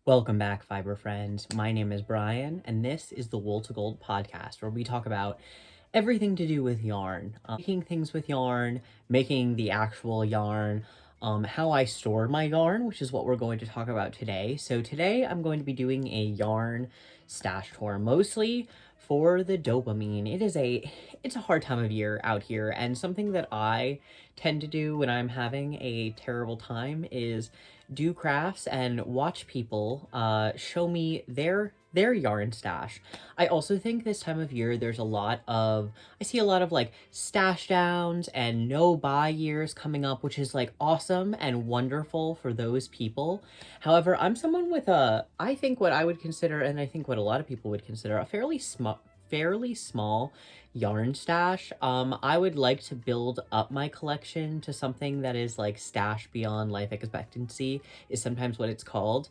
Welcome back, fiber friends. My name is Brian, and this is the Wool to Gold podcast, where we talk about everything to do with yarn, making things with yarn, making the actual yarn, how I store my yarn, which is what we're going to talk about today. So today I'm going to be doing a yarn stash tour, mostly for the dopamine. It's a hard time of year out here, and something that I tend to do when I'm having a terrible time is do crafts and watch people show me their yarn stash. I also think this time of year I see a lot of like stash downs and no buy years coming up, which is like awesome and wonderful for those people. However, I'm someone with I think what I would consider, and I think what a lot of people would consider, a fairly small yarn stash. I would like to build up my collection to something that is like stash beyond life expectancy is sometimes what it's called.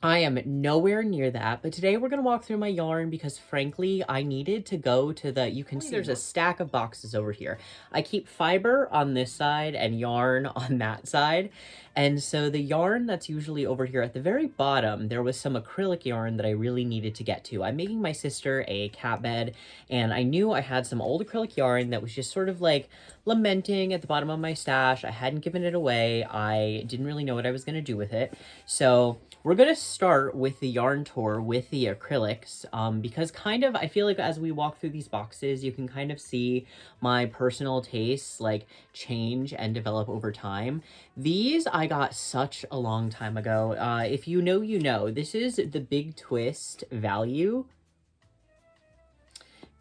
I am nowhere near that, but today we're going to walk through my yarn because frankly, I needed to go to you can see there's a stack of boxes over here. I keep fiber on this side and yarn on that side. And so the yarn that's usually over here at the very bottom, there was some acrylic yarn that I really needed to get to. I'm making my sister a cat bed, and I knew I had some old acrylic yarn that was just sort of like lamenting at the bottom of my stash. I hadn't given it away. I didn't really know what I was going to do with it. So we're going to start with the yarn tour with the acrylics, because I feel like as we walk through these boxes, you can kind of see my personal tastes like change and develop over time. These I got such a long time ago. If you know, you know. This is the Big Twist Value.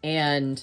And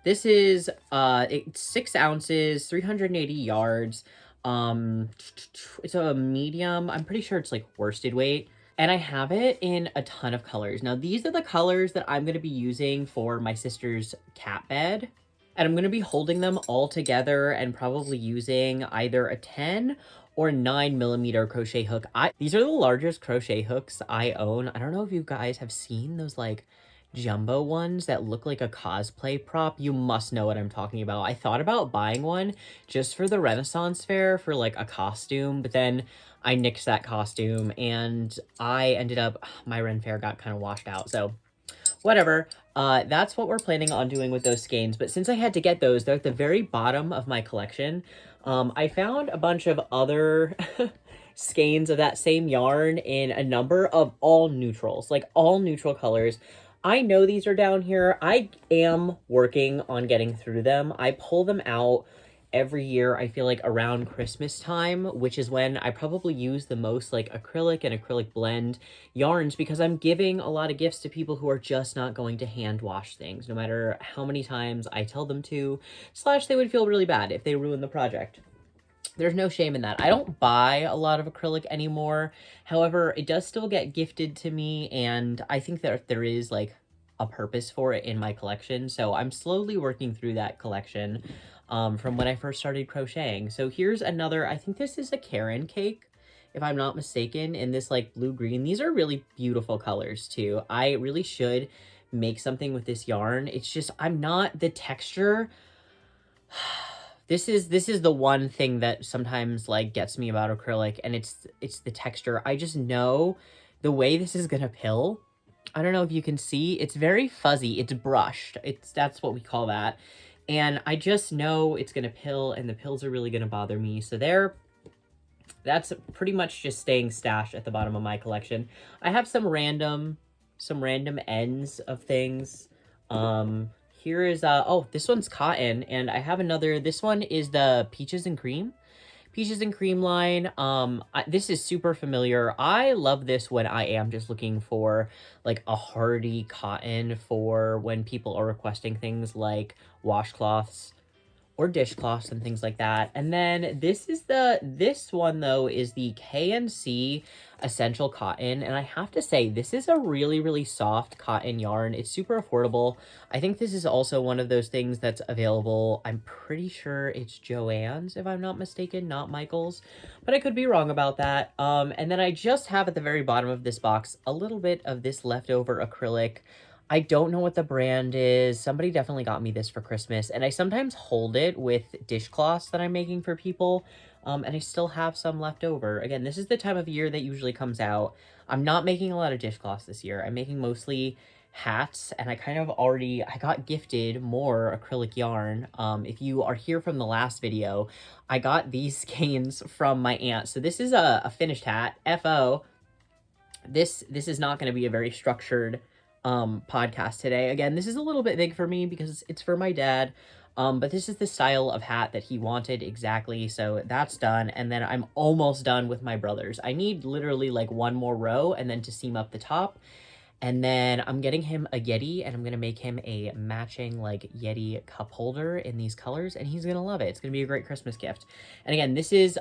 this is it's 6 ounces, 380 yards. It's a medium. I'm pretty sure it's like worsted weight. And I have it in a ton of colors. Now, these are the colors that I'm going to be using for my sister's cat bed. And I'm going to be holding them all together and probably using either a 10 or 9mm crochet hook. These are the largest crochet hooks I own. I don't know if you guys have seen those like jumbo ones that look like a cosplay prop. You must know what I'm talking about. I thought about buying one just for the Renaissance fair for like a costume, but then I nixed that costume and my Ren fair got kind of washed out. So whatever. That's what we're planning on doing with those skeins. But since I had to get those, they're at the very bottom of my collection. I found a bunch of other skeins of that same yarn in a number of all neutrals, like all neutral colors. I know these are down here. I am working on getting through them. I pull them out every year, I feel like around Christmas time, which is when I probably use the most like acrylic and acrylic blend yarns, because I'm giving a lot of gifts to people who are just not going to hand wash things, no matter how many times I tell them to, / they would feel really bad if they ruin the project. There's no shame in that. I don't buy a lot of acrylic anymore. However, it does still get gifted to me, and I think that there is like a purpose for it in my collection. So I'm slowly working through that collection from when I first started crocheting. So here's another, I think this is a Karen cake, if I'm not mistaken, in this like blue-green. These are really beautiful colors too. I really should make something with this yarn. It's just, the texture. This is the one thing that sometimes like gets me about acrylic, and it's the texture. I just know the way this is gonna pill. I don't know if you can see, it's very fuzzy. It's brushed. That's what we call that. And I just know it's gonna pill, and the pills are really gonna bother me. So that's pretty much just staying stashed at the bottom of my collection. I have some random ends of things. Here is, this one's cotton, and I have another, this one is the Peaches and Cream line. This is super familiar. I love this when I am just looking for like a hardy cotton for when people are requesting things like washcloths or dishcloths and things like that. And then this one though is the K&C Essential Cotton, and I have to say this is a really, really soft cotton yarn. It's super affordable. I think this is also one of those things that's available. I'm pretty sure it's Joann's, if I'm not mistaken, not Michael's, but I could be wrong about that. And then I just have at the very bottom of this box a little bit of this leftover acrylic. I don't know what the brand is. Somebody definitely got me this for Christmas, and I sometimes hold it with dishcloths that I'm making for people. and I still have some left over. Again, this is the time of year that usually comes out. I'm not making a lot of dishcloths this year. I'm making mostly hats, and I got gifted more acrylic yarn. If you are here from the last video, I got these skeins from my aunt. So this is a finished hat, FO. This is not going to be a very structured podcast today. Again, this is a little bit big for me because it's for my dad. But this is the style of hat that he wanted exactly, so that's done. And then I'm almost done with my brother's. I need literally like one more row and then to seam up the top. And then I'm getting him a Yeti, and I'm going to make him a matching, like, Yeti cup holder in these colors, and he's going to love it. It's going to be a great Christmas gift. And again, this is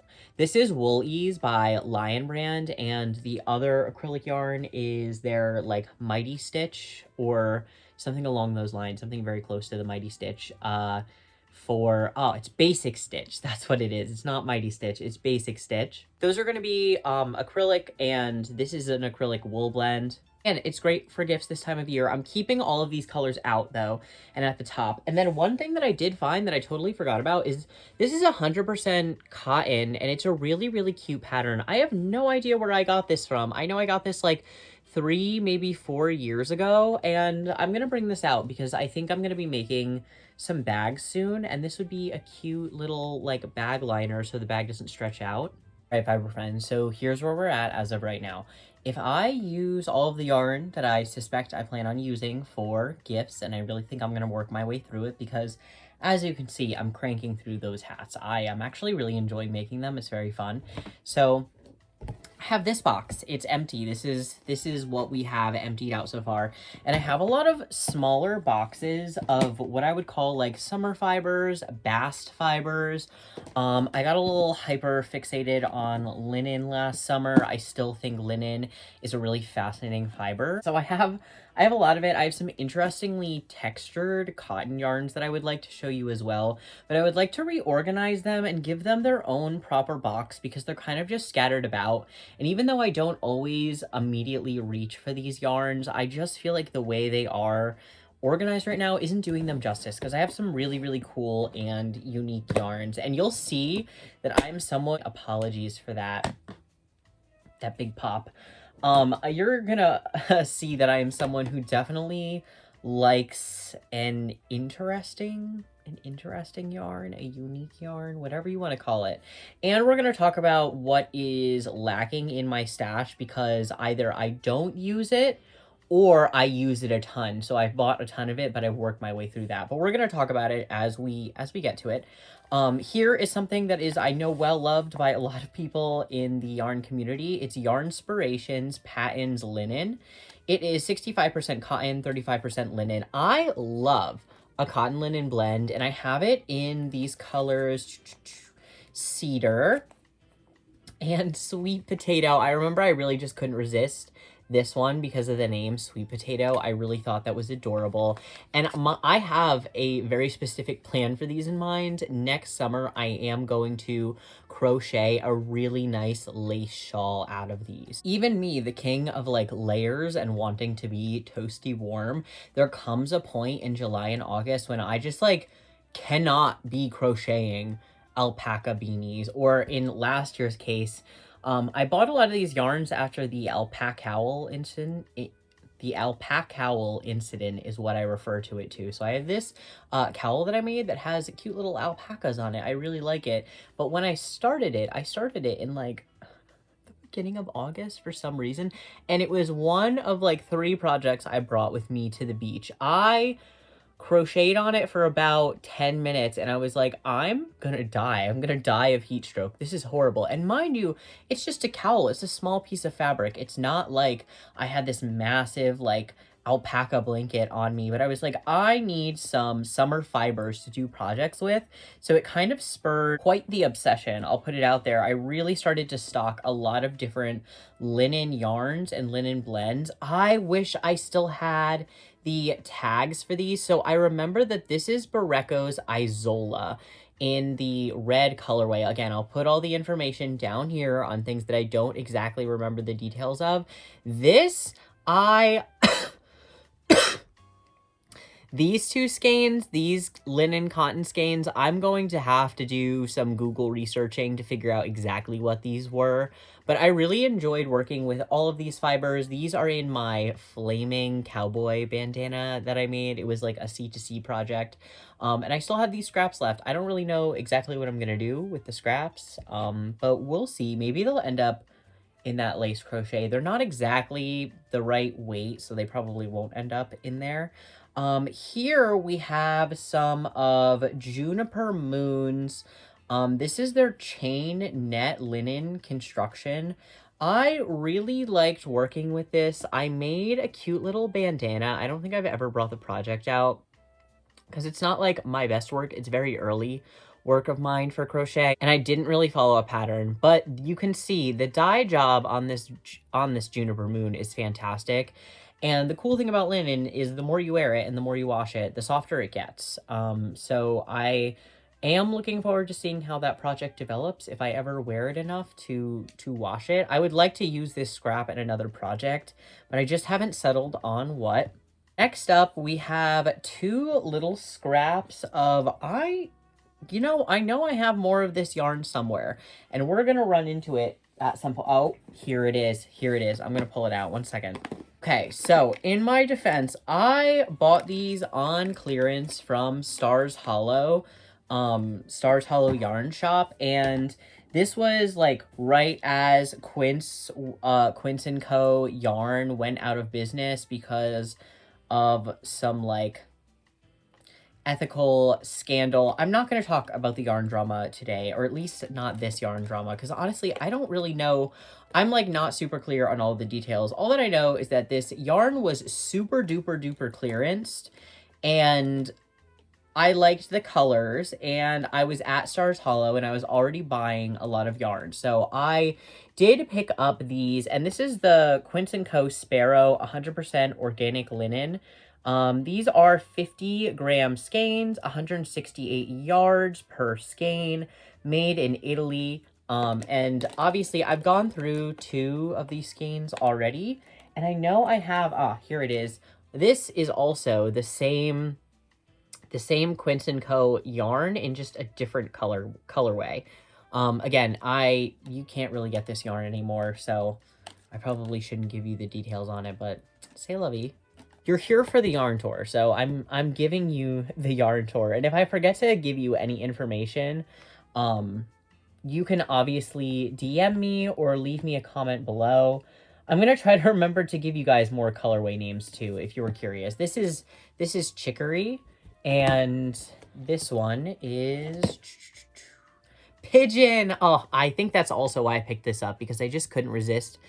Wool Ease by Lion Brand, and the other acrylic yarn is their, like, Mighty Stitch, or something along those lines, something very close to the Mighty Stitch, it's Basic Stitch. That's what it is. It's not Mighty Stitch. It's Basic Stitch. Those are going to be acrylic, and this is an acrylic wool blend. And it's great for gifts this time of year. I'm keeping all of these colors out, though, and at the top. And then one thing that I did find that I totally forgot about is this is 100% cotton, and it's a really, really cute pattern. I have no idea where I got this from. I know I got this, like, 3, maybe 4 years ago, and I'm going to bring this out because I think I'm going to be making some bags soon, and this would be a cute little, like, bag liner so the bag doesn't stretch out. All right, fiber friends, so here's where we're at as of right now. If I use all of the yarn that I suspect I plan on using for gifts, and I really think I'm going to work my way through it because, as you can see, I'm cranking through those hats. I am actually really enjoying making them. It's very fun. So I have this box. It's empty. This is what we have emptied out so far. And I have a lot of smaller boxes of what I would call like summer fibers, bast fibers. I got a little hyper fixated on linen last summer. I still think linen is a really fascinating fiber. So I have a lot of it. I have some interestingly textured cotton yarns that I would like to show you as well, but I would like to reorganize them and give them their own proper box because they're kind of just scattered about. And even though I don't always immediately reach for these yarns, I just feel like the way they are organized right now isn't doing them justice because I have some really, really cool and unique yarns. And you'll see that I'm somewhat, apologies for that big pop. You're gonna see that I am someone who definitely likes an interesting yarn, a unique yarn, whatever you want to call it. And we're gonna talk about what is lacking in my stash because either I don't use it or I use it a ton. So I've bought a ton of it, but I've worked my way through that. But we're gonna talk about it as we get to it. Here is something that is, I know, well loved by a lot of people in the yarn community. It's Yarnspirations Patons Linen. It is 65% cotton, 35% linen. I love a cotton linen blend, and I have it in these colors, cedar and sweet potato. I remember I really just couldn't resist this one because of the name Sweet Potato. I really thought that was adorable. And I have a very specific plan for these in mind. Next summer, I am going to crochet a really nice lace shawl out of these. Even me, the king of like layers and wanting to be toasty warm, there comes a point in July and August when I just like cannot be crocheting alpaca beanies, or in last year's case, I bought a lot of these yarns after the alpaca cowl incident. The alpaca cowl incident is what I refer to it to. So I have this cowl that I made that has cute little alpacas on it. I really like it. But when I started it in like the beginning of August for some reason. And it was one of like 3 projects I brought with me to the beach. I crocheted on it for about 10 minutes and I was like, I'm gonna die of heat stroke. This is horrible. And mind you, it's just a cowl. It's a small piece of fabric. It's not like I had this massive like alpaca blanket on me, but I was like, I need some summer fibers to do projects with. So it kind of spurred quite the obsession. I'll put it out there. I really started to stock a lot of different linen yarns and linen blends. I wish I still had the tags for these. So I remember that this is Barreco's Isola in the red colorway. Again, I'll put all the information down here on things that I don't exactly remember the details of. This These two skeins, these linen cotton skeins, I'm going to have to do some Google researching to figure out exactly what these were. But I really enjoyed working with all of these fibers. These are in my flaming cowboy bandana that I made. It was like a C2C project. And I still have these scraps left. I don't really know exactly what I'm going to do with the scraps, but we'll see. Maybe they'll end up in that lace crochet. They're not exactly the right weight, so they probably won't end up in there. Here we have some of Juniper Moon's. This is their chain net linen construction. I really liked working with this. I made a cute little bandana. I don't think I've ever brought the project out because it's not like my best work. It's very early work of mine for crochet, and I didn't really follow a pattern, but you can see the dye job on this Juniper Moon is fantastic. And the cool thing about linen is the more you wear it and the more you wash it, the softer it gets. So I am looking forward to seeing how that project develops if I ever wear it enough to wash it. I would like to use this scrap in another project, but I just haven't settled on what. Next up, we have two little scraps of I know I have more of this yarn somewhere, and we're gonna run into it at some point. Oh, here it is. Here it is. I'm gonna pull it out. 1 second. Okay, so in my defense, I bought these on clearance from Stars Hollow Yarn Shop, and this was like right as Quince and Co. yarn went out of business because of some like ethical scandal. I'm not going to talk about the yarn drama today, or at least not this yarn drama, because honestly, I don't really know. I'm like not super clear on all the details. All that I know is that this yarn was super duper duper clearanced, and I liked the colors, and I was at Stars Hollow, and I was already buying a lot of yarn. So I did pick up these, and this is the Quince & Co. Sparrow 100% organic linen. These are 50-gram skeins, 168 yards per skein, made in Italy. And obviously I've gone through 2 of these skeins already, and I know I have, here it is. This is also the same Quince & Co. yarn in just a different colorway. Again, you can't really get this yarn anymore, so I probably shouldn't give you the details on it, but c'est la vie. You're here for the yarn tour, so I'm giving you the yarn tour. And if I forget to give you any information, you can obviously DM me or leave me a comment below. I'm gonna try to remember to give you guys more colorway names too, if you were curious. This is Chicory, and this one is Pigeon. Oh, I think that's also why I picked this up, because I just couldn't resist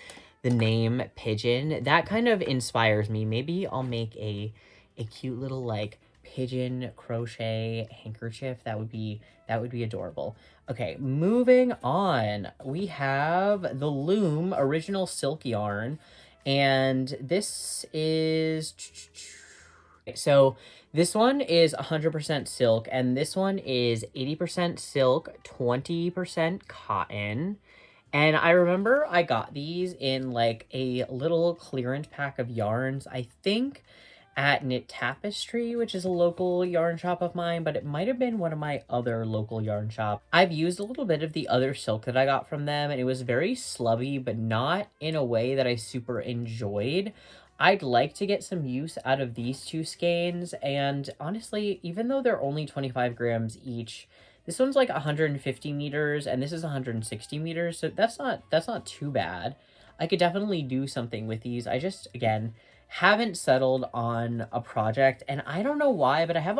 the name Pigeon. That kind of inspires me. Maybe I'll make a cute little like pigeon crochet handkerchief. That would be adorable. Okay, moving on. We have the Loom original silk yarn, and this is so this one is 100% silk, and this one is 80% silk, 20% cotton. And I remember I got these in like a little clearance pack of yarns, I think at Knit Tapestry, which is a local yarn shop of mine, but it might have been one of my other local yarn shops. I've used a little bit of the other silk that I got from them, and it was very slubby, but not in a way that I super enjoyed. I'd like to get some use out of these 2 skeins, and honestly, even though they're only 25 grams each, this one's like 150 meters, and this is 160 meters, so that's not too bad. I could definitely do something with these. I just, again, haven't settled on a project, and I don't know why, but I have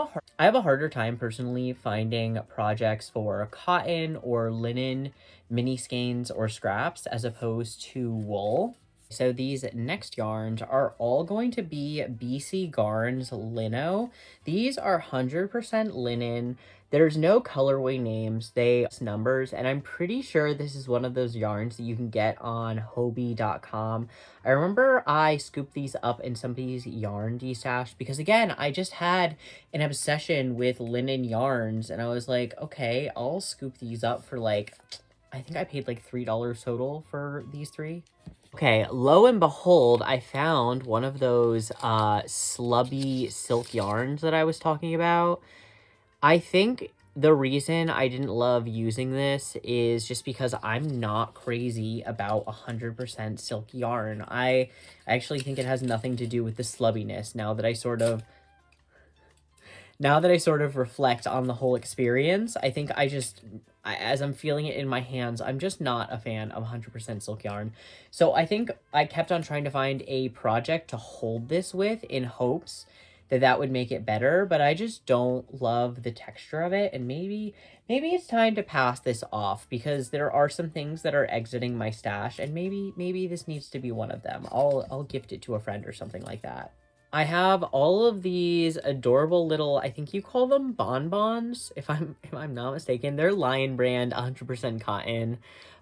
a harder time personally finding projects for cotton or linen mini skeins or scraps as opposed to wool. So these next yarns are all going to be BC Garns Lino. These are 100% linen. There's no colorway names, they numbers, and I'm pretty sure this is one of those yarns that you can get on Hobie.com. I remember I scooped these up in somebody's yarn destash because, again, I just had an obsession with linen yarns, and I was like, okay, I'll scoop these up for like, I think I paid like $3 total for these 3. Okay, lo and behold, I found one of those slubby silk yarns that I was talking about. I think the reason I didn't love using this is just because I'm not crazy about 100% silk yarn. I actually think it has nothing to do with the slubbiness now that I sort of reflect on the whole experience. I think as I'm feeling it in my hands, I'm just not a fan of 100% silk yarn. So I think I kept on trying to find a project to hold this with in hopes that that would make it better, but I just don't love the texture of it, and maybe it's time to pass this off because there are some things that are exiting my stash, and maybe this needs to be one of them. I'll gift it to a friend or something like that. I have all of these adorable little, I think you call them bonbons, if I'm not mistaken. They're Lion brand 100% cotton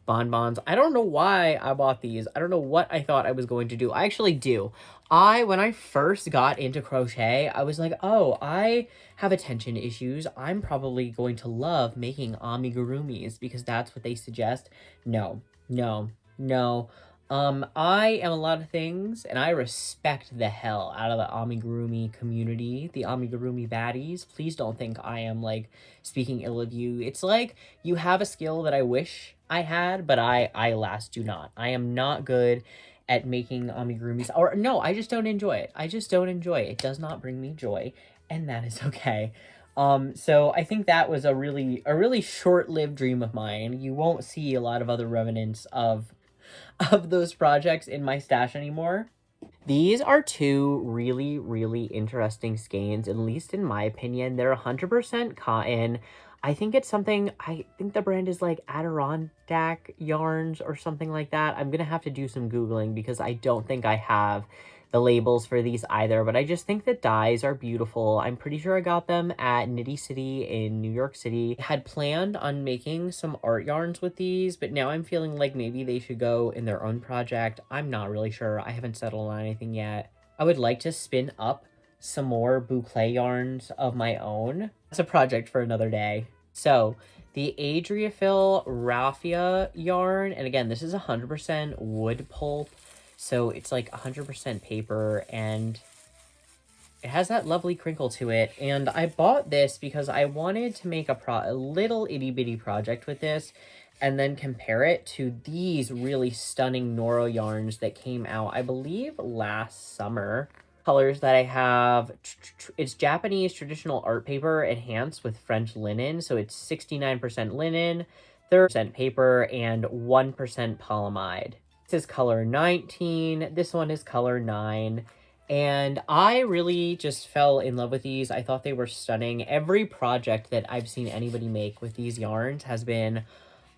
bonbons. I don't know why I bought these. I don't know what I thought I was going to do. I actually do. When I first got into crochet, I was like, "Oh, I have attention issues. I'm probably going to love making amigurumis because that's what they suggest." No. No. No. I am a lot of things, and I respect the hell out of the amigurumi community, the amigurumi baddies. Please don't think I am, like, speaking ill of you. It's like you have a skill that I wish I had, but I alas do not. I am not good at making amigurumis, or no, I just don't enjoy it. I just don't enjoy it. It does not bring me joy, and that is okay. So I think that was a really short-lived dream of mine. You won't see a lot of other remnants of those projects in my stash anymore. These are two really interesting skeins, at least in my opinion. They're 100% cotton. I think the brand is like Adirondack Yarns or something like that. I'm gonna have to do some Googling because I don't think I have the labels for these either, but I just think the dyes are beautiful. I'm pretty sure I got them at Nitty City in New York City. I had planned on making some art yarns with these, but now I'm feeling like maybe they should go in their own project. I'm not really sure. I haven't settled on anything yet. I would like to spin up some more boucle yarns of my own. That's a project for another day. So, the Adriaphil Rafia yarn, and again, this is 100% wood pulp, so it's like 100% paper, and it has that lovely crinkle to it. And I bought this because I wanted to make a little itty bitty project with this, and then compare it to these really stunning Noro yarns that came out, I believe, last summer. Colors that I have, it's Japanese traditional art paper enhanced with French linen, so it's 69% linen, 30% paper, and 1% polyamide. This is color 19, this one is color 9, and I really just fell in love with these. I thought they were stunning. Every project that I've seen anybody make with these yarns has been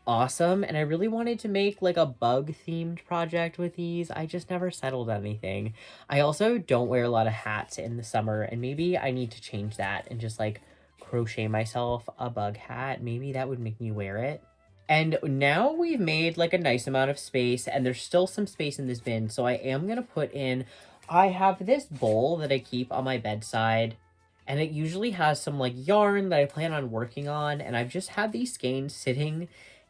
awesome, and I really wanted to make like a bug themed project with these. I just never settled on anything. I also don't wear a lot of hats in the summer, and maybe I need to change that and just like crochet myself a bug hat. Maybe that would make me wear it. And now we've made like a nice amount of space, and there's still some space in this bin, so I am gonna put in, I have this bowl that I keep on my bedside, and it usually has some like yarn that I plan on working on, and I've just had these skeins sitting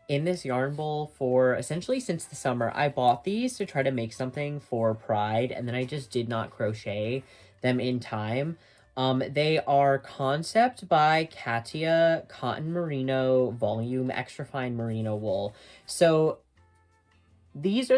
in this yarn bowl for essentially since the summer. I bought these to try to make something for Pride, and then I just did not crochet them in time. They are Concept by Katia Cotton Merino Volume Extra Fine Merino Wool. So this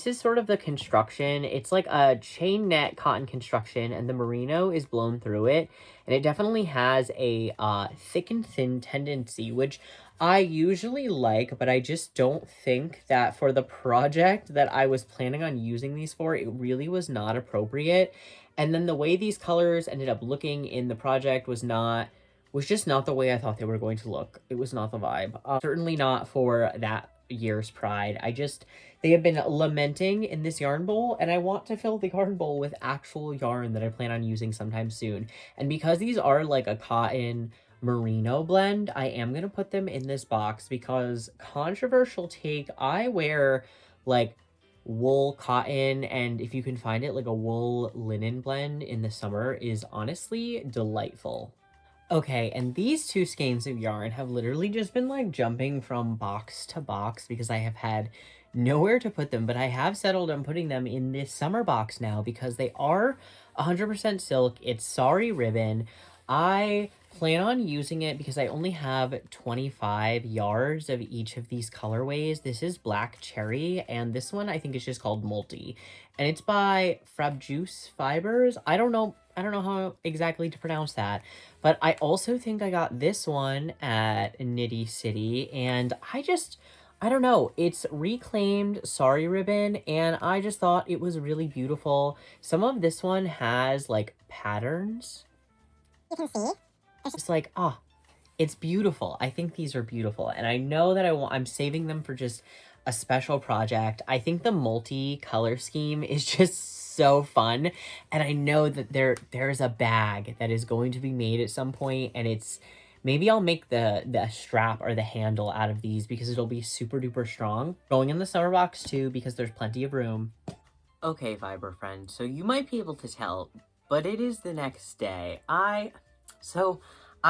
is sort of the construction. It's like a chain net cotton construction, and the merino is blown through it, and it definitely has a thick and thin tendency, which I usually like, but I just don't think that for the project that I was planning on using these for, it really was not appropriate. And then the way these colors ended up looking in the project was just not the way I thought they were going to look. It was not the vibe. Certainly not for that year's Pride. They have been lamenting in this yarn bowl, and I want to fill the yarn bowl with actual yarn that I plan on using sometime soon. And because these are like a cotton merino blend, I am going to put them in this box because, controversial take, I wear like wool cotton, and if you can find it, like a wool linen blend in the summer is honestly delightful. Okay, and these two skeins of yarn have literally just been like jumping from box to box because I have had nowhere to put them, but I have settled on putting them in this summer box now because they are 100% silk. It's sari ribbon. I plan on using it because I only have 25 yards of each of these colorways. This is Black Cherry, and this one I think is just called Multi. And it's by Frabjuice Fibers. I don't know how exactly to pronounce that. But I also think I got this one at Nitty City, and I don't know, it's reclaimed sari ribbon, and I just thought it was really beautiful. Some of this one has like patterns. You can see. It's just like, it's beautiful. I think these are beautiful, and I know that I'm saving them for just a special project. I think the multi-color scheme is just so fun, and I know that there's a bag that is going to be made at some point, and maybe I'll make the strap or the handle out of these because it'll be super duper strong. Going in the summer box too because there's plenty of room. Okay, fiber friend, so you might be able to tell, but it is the next day. I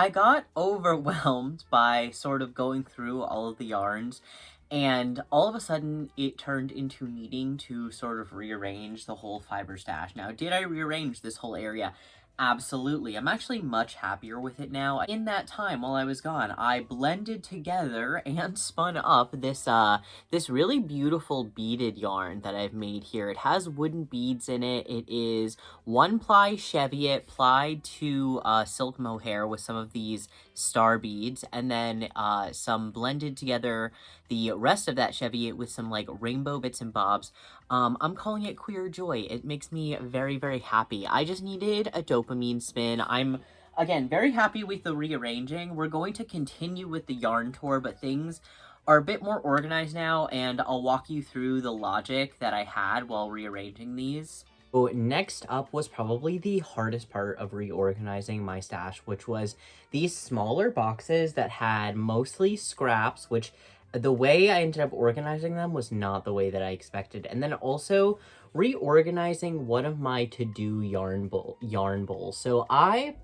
got overwhelmed by sort of going through all of the yarns, and all of a sudden it turned into needing to sort of rearrange the whole fiber stash. Now, did I rearrange this whole area? Absolutely. I'm actually much happier with it now. In that time while I was gone, I blended together and spun up this really beautiful beaded yarn that I've made here. It has wooden beads in it. It is 1-ply Cheviot plied to silk mohair with some of these star beads, and then some blended together the rest of that Cheviot with some like rainbow bits and bobs. I'm calling it Queer Joy. It makes me very, very happy. I just needed a dopamine spin. I'm, again, very happy with the rearranging. We're going to continue with the yarn tour, but things are a bit more organized now, and I'll walk you through the logic that I had while rearranging these. So next up was probably the hardest part of reorganizing my stash, which was these smaller boxes that had mostly scraps, which the way I ended up organizing them was not the way that I expected. And then also reorganizing one of my to-do yarn bowls. So I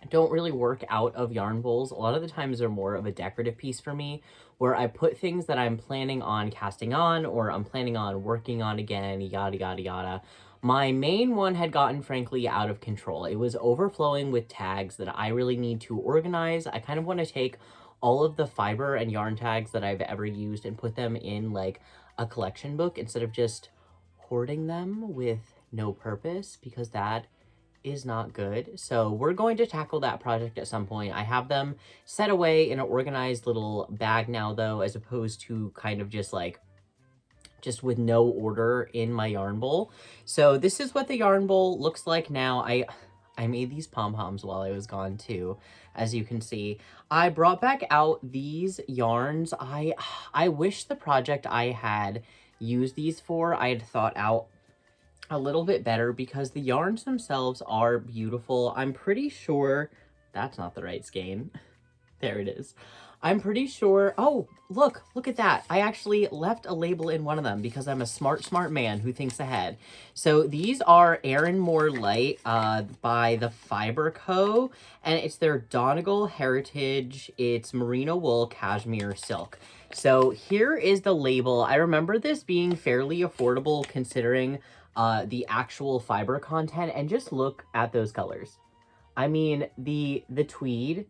don't really work out of yarn bowls. A lot of the times they're more of a decorative piece for me, where I put things that I'm planning on casting on or I'm planning on working on again, yada, yada, yada. My main one had gotten, frankly, out of control. It was overflowing with tags that I really need to organize. I kind of want to take all of the fiber and yarn tags that I've ever used and put them in like a collection book instead of just hoarding them with no purpose, because that is not good. So we're going to tackle that project at some point. I have them set away in an organized little bag now though, as opposed to kind of just with no order in my yarn bowl. So this is what the yarn bowl looks like now. I made these pom-poms while I was gone too, as you can see. I brought back out these yarns. I wish the project I had used these for, I had thought out a little bit better, because the yarns themselves are beautiful. I'm pretty sure that's not the right skein. There it is. I'm pretty sure, oh, look at that. I actually left a label in one of them because I'm a smart man who thinks ahead. So these are Erin Moore Light by the Fiber Co. And it's their Donegal Heritage. It's merino wool, cashmere, silk. So here is the label. I remember this being fairly affordable considering the actual fiber content, and just look at those colors. I mean, the tweed,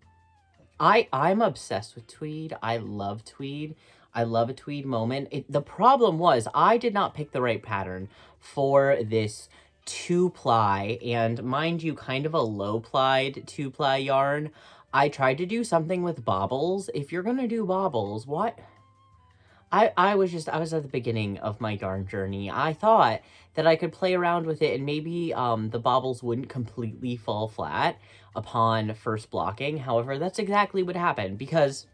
I'm obsessed with tweed. I love tweed. I love a tweed moment. The problem was I did not pick the right pattern for this 2-ply, and mind you, kind of a low-plied 2-ply yarn. I tried to do something with bobbles. If you're gonna do bobbles, what? I was at the beginning of my yarn journey. I thought that I could play around with it and maybe the bobbles wouldn't completely fall flat upon first blocking. However, that's exactly what happened, because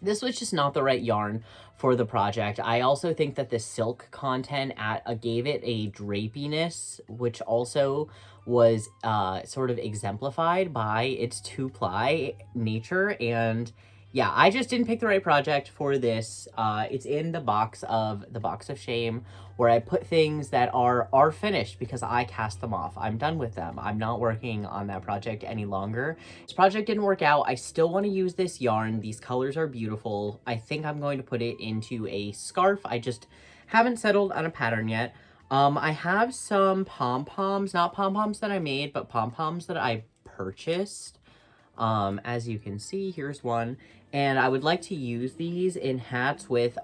this was just not the right yarn for the project. I also think that the silk content gave it a drapiness, which also was sort of exemplified by its 2-ply nature. And yeah, I just didn't pick the right project for this. It's in the box of shame, where I put things that are finished because I cast them off. I'm done with them. I'm not working on that project any longer. This project didn't work out. I still want to use this yarn. These colors are beautiful. I think I'm going to put it into a scarf. I just Haven't settled on a pattern yet. I have some pom-poms, not pom-poms that I made, but pom-poms that I purchased. As you can see, here's one. And I would like to use these in hats with,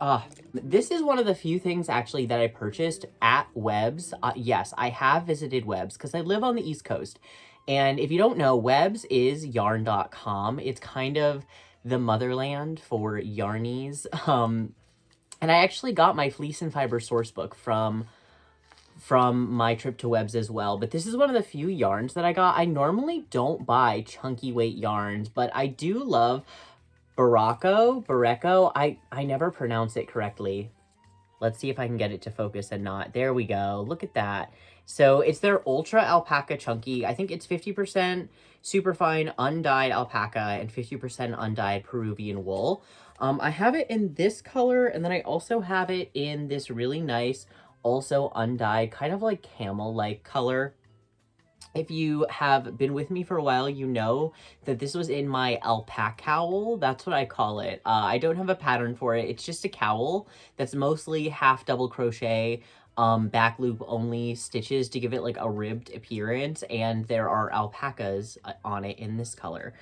this is one of the few things actually that I purchased at Webb's. Yes, I have visited Webb's because I live on the East Coast. And if you don't know, Webb's is yarn.com. It's kind of the motherland for yarnies. And I actually got my fleece and fiber source book from my trip to Webb's as well. But this is one of the few yarns that I got. I normally don't buy chunky weight yarns, but I do love Barreco. I never pronounce it correctly. Let's see if I can get it to focus and not. There we go. Look at that. So it's their Ultra Alpaca Chunky. I think it's 50% superfine undyed alpaca and 50% undyed Peruvian wool. I have it in this color, and then I also have it in this really nice, also undyed, kind of like camel-like color. If you have been with me for a while, you know that this was in my alpaca cowl. That's what I call it. I don't have a pattern for it. It's just a cowl that's mostly half double crochet, back loop only stitches to give it like a ribbed appearance. And there are alpacas on it in this color.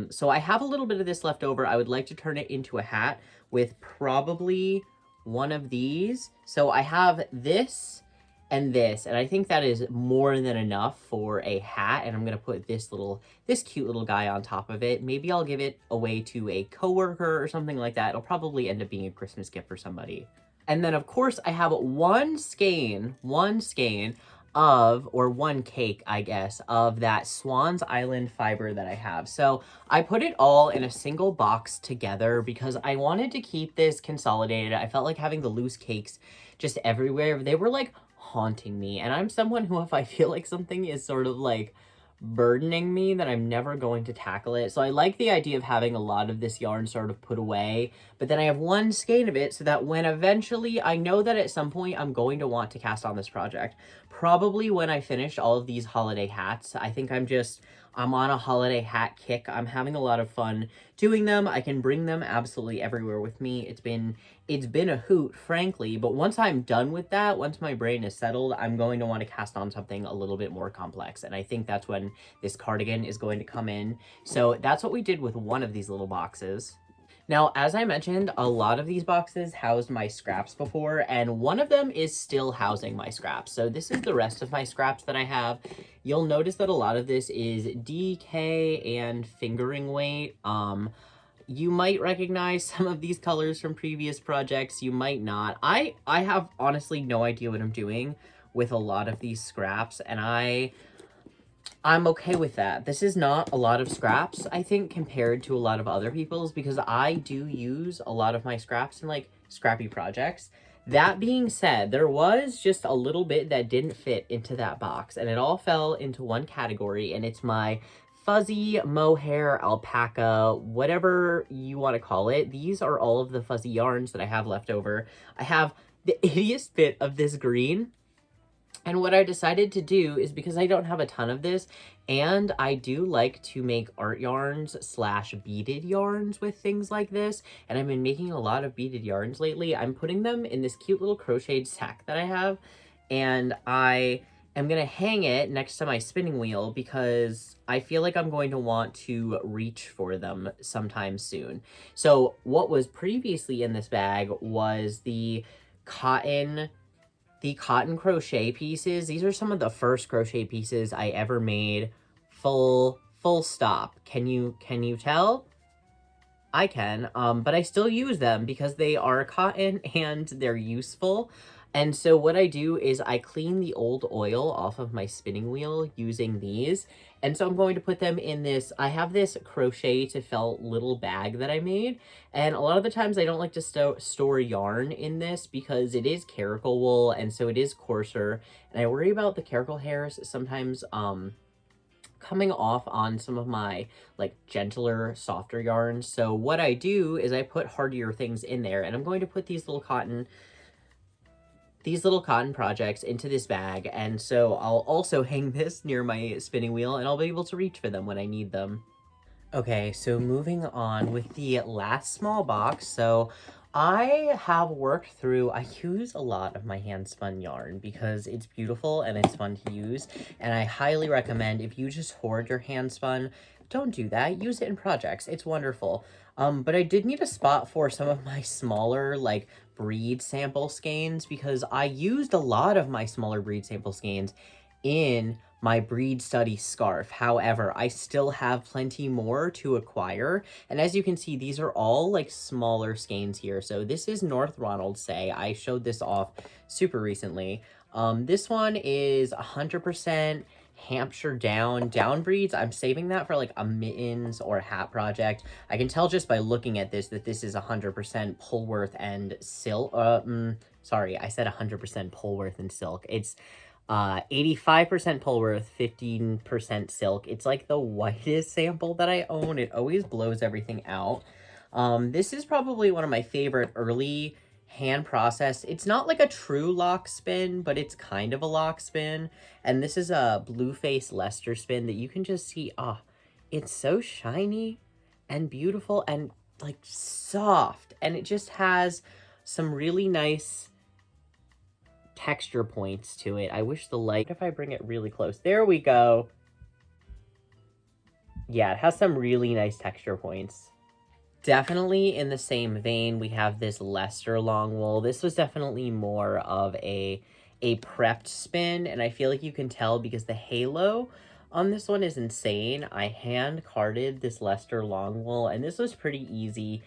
So I have a little bit of this left over. I would like to turn it into a hat with probably one of these. So I have this and I think that is more than enough for a hat, and I'm gonna put this cute little guy on top of it. Maybe I'll give it away to a coworker or something like that. It'll probably end up being a Christmas gift for somebody. And then of course I have one skein of, or one cake, I guess, of that Swan's Island fiber that I have. So I put it all in a single box together because I wanted to keep this consolidated. I felt like having the loose cakes just everywhere. They were like haunting me. And I'm someone who, if I feel like something is sort of like burdening me, that I'm never going to tackle it. So I like the idea of having a lot of this yarn sort of put away, but then I have one skein of it so that when eventually, I know that at some point I'm going to want to cast on this project. Probably when I finish all of these holiday hats. I think I'm on a holiday hat kick. I'm having a lot of fun doing them. I can bring them absolutely everywhere with me. It's been a hoot, frankly, but once I'm done with that, once my brain is settled, I'm going to want to cast on something a little bit more complex, and I think that's when this cardigan is going to come in. So that's what we did with one of these little boxes. Now, as I mentioned, a lot of these boxes housed my scraps before, and one of them is still housing my scraps. So this is the rest of my scraps that I have. You'll notice that a lot of this is DK and fingering weight. You might recognize some of these colors from previous projects. You might not. I have honestly no idea what I'm doing with a lot of these scraps, and I'm okay with that. This is not a lot of scraps, I think, compared to a lot of other people's, because I do use a lot of my scraps in like scrappy projects. That being said, there was just a little bit that didn't fit into that box, and it all fell into one category, and it's my fuzzy mohair alpaca, whatever you want to call it. These are all of the fuzzy yarns that I have left over. I have the ittiest bit of this green. And what I decided to do is, because I don't have a ton of this, and I do like to make art yarns / beaded yarns with things like this, and I've been making a lot of beaded yarns lately, I'm putting them in this cute little crocheted sack that I have, and I am going to hang it next to my spinning wheel because I feel like I'm going to want to reach for them sometime soon. So what was previously in this bag was the cotton crochet pieces. These are some of the first crochet pieces I ever made. Full stop. Can you tell? I can, but I still use them because they are cotton and they're useful. And so what I do is I clean the old oil off of my spinning wheel using these. And so I'm going to put them in this, I have this crochet to felt little bag that I made. And a lot of the times I don't like to store yarn in this because it is caracal wool, and so it is coarser. And I worry about the caracal hairs sometimes coming off on some of my like gentler, softer yarns. So what I do is I put hardier things in there, and I'm going to put these little cotton projects into this bag, and so I'll also hang this near my spinning wheel, and I'll be able to reach for them when I need them. Okay, so moving on with the last small box. So I have worked through, I use a lot of my hand spun yarn because it's beautiful and it's fun to use. And I highly recommend if you just hoard your hand spun, don't do that. Use it in projects. It's wonderful. But I did need a spot for some of my smaller, like, breed sample skeins because I used a lot of my smaller breed sample skeins in my breed study scarf. However, I still have plenty more to acquire. And as you can see, these are all like smaller skeins here. So this is North Ronald Say. I showed this off super recently. This one is 100% Hampshire down breeds. I'm saving that for like a mittens or a hat project. I can tell just by looking at this that this is 100% Polworth and silk. Sorry, I said 100% Polworth and silk. It's 85% Polworth, 15% silk. It's like the whitest sample that I own. It always blows everything out. This is probably one of my favorite early hand process. It's not like a true lock spin, but it's kind of a lock spin. And this is a Blueface Leicester spin that you can just see. It's so shiny and beautiful and like soft. And it just has some really nice texture points to it. I wish the light, if I bring it really close, there we go. Yeah, it has some really nice texture points. Definitely in the same vein, we have this Leicester long wool. This was definitely more of a prepped spin, and I feel like you can tell because the halo on this one is insane. I hand carded this Leicester long wool, and this was pretty easy.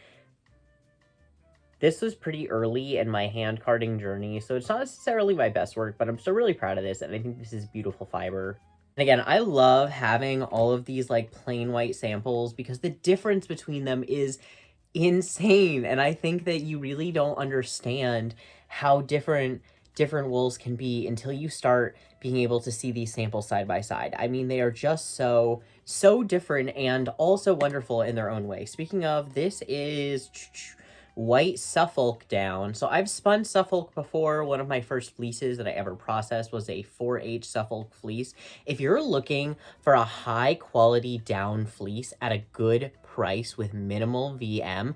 This was pretty early in my hand carding journey, so it's not necessarily my best work, but I'm still really proud of this, and I think this is beautiful fiber. And again, I love having all of these like plain white samples because the difference between them is insane, and I think that you really don't understand how different wools can be until you start being able to see these samples side by side. I mean, they are just so different and also wonderful in their own way. Speaking of, this is white Suffolk down. So I've spun Suffolk before. One of my first fleeces that I ever processed was a 4H Suffolk fleece. If you're looking for a high quality down fleece at a good price with minimal VM,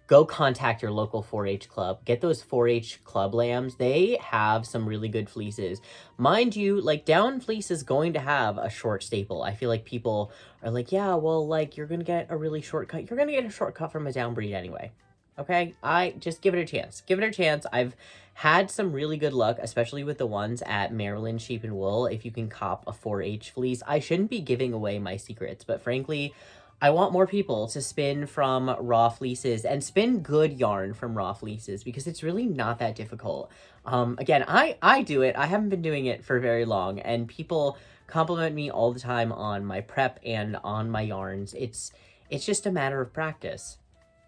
go contact your local 4-H club. Get those 4-H club lambs. They have some really good fleeces. Mind you, like, down fleece is going to have a short staple. I feel like people are like, yeah, well, like, you're going to get a really shortcut. You're going to get a shortcut from a down breed anyway. Okay? I just give it a chance. Give it a chance. I've had some really good luck, especially with the ones at Maryland Sheep and Wool. If you can cop a 4-H fleece, I shouldn't be giving away my secrets, but frankly, I want more people to spin from raw fleeces and spin good yarn from raw fleeces because it's really not that difficult. Again, I do it. I haven't been doing it for very long, and people compliment me all the time on my prep and on my yarns. It's just a matter of practice.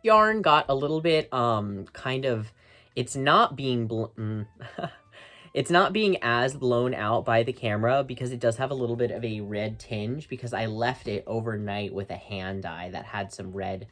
Yarn got a little bit kind of, it's not being it's not being as blown out by the camera because it does have a little bit of a red tinge because I left it overnight with a hand dye that had some red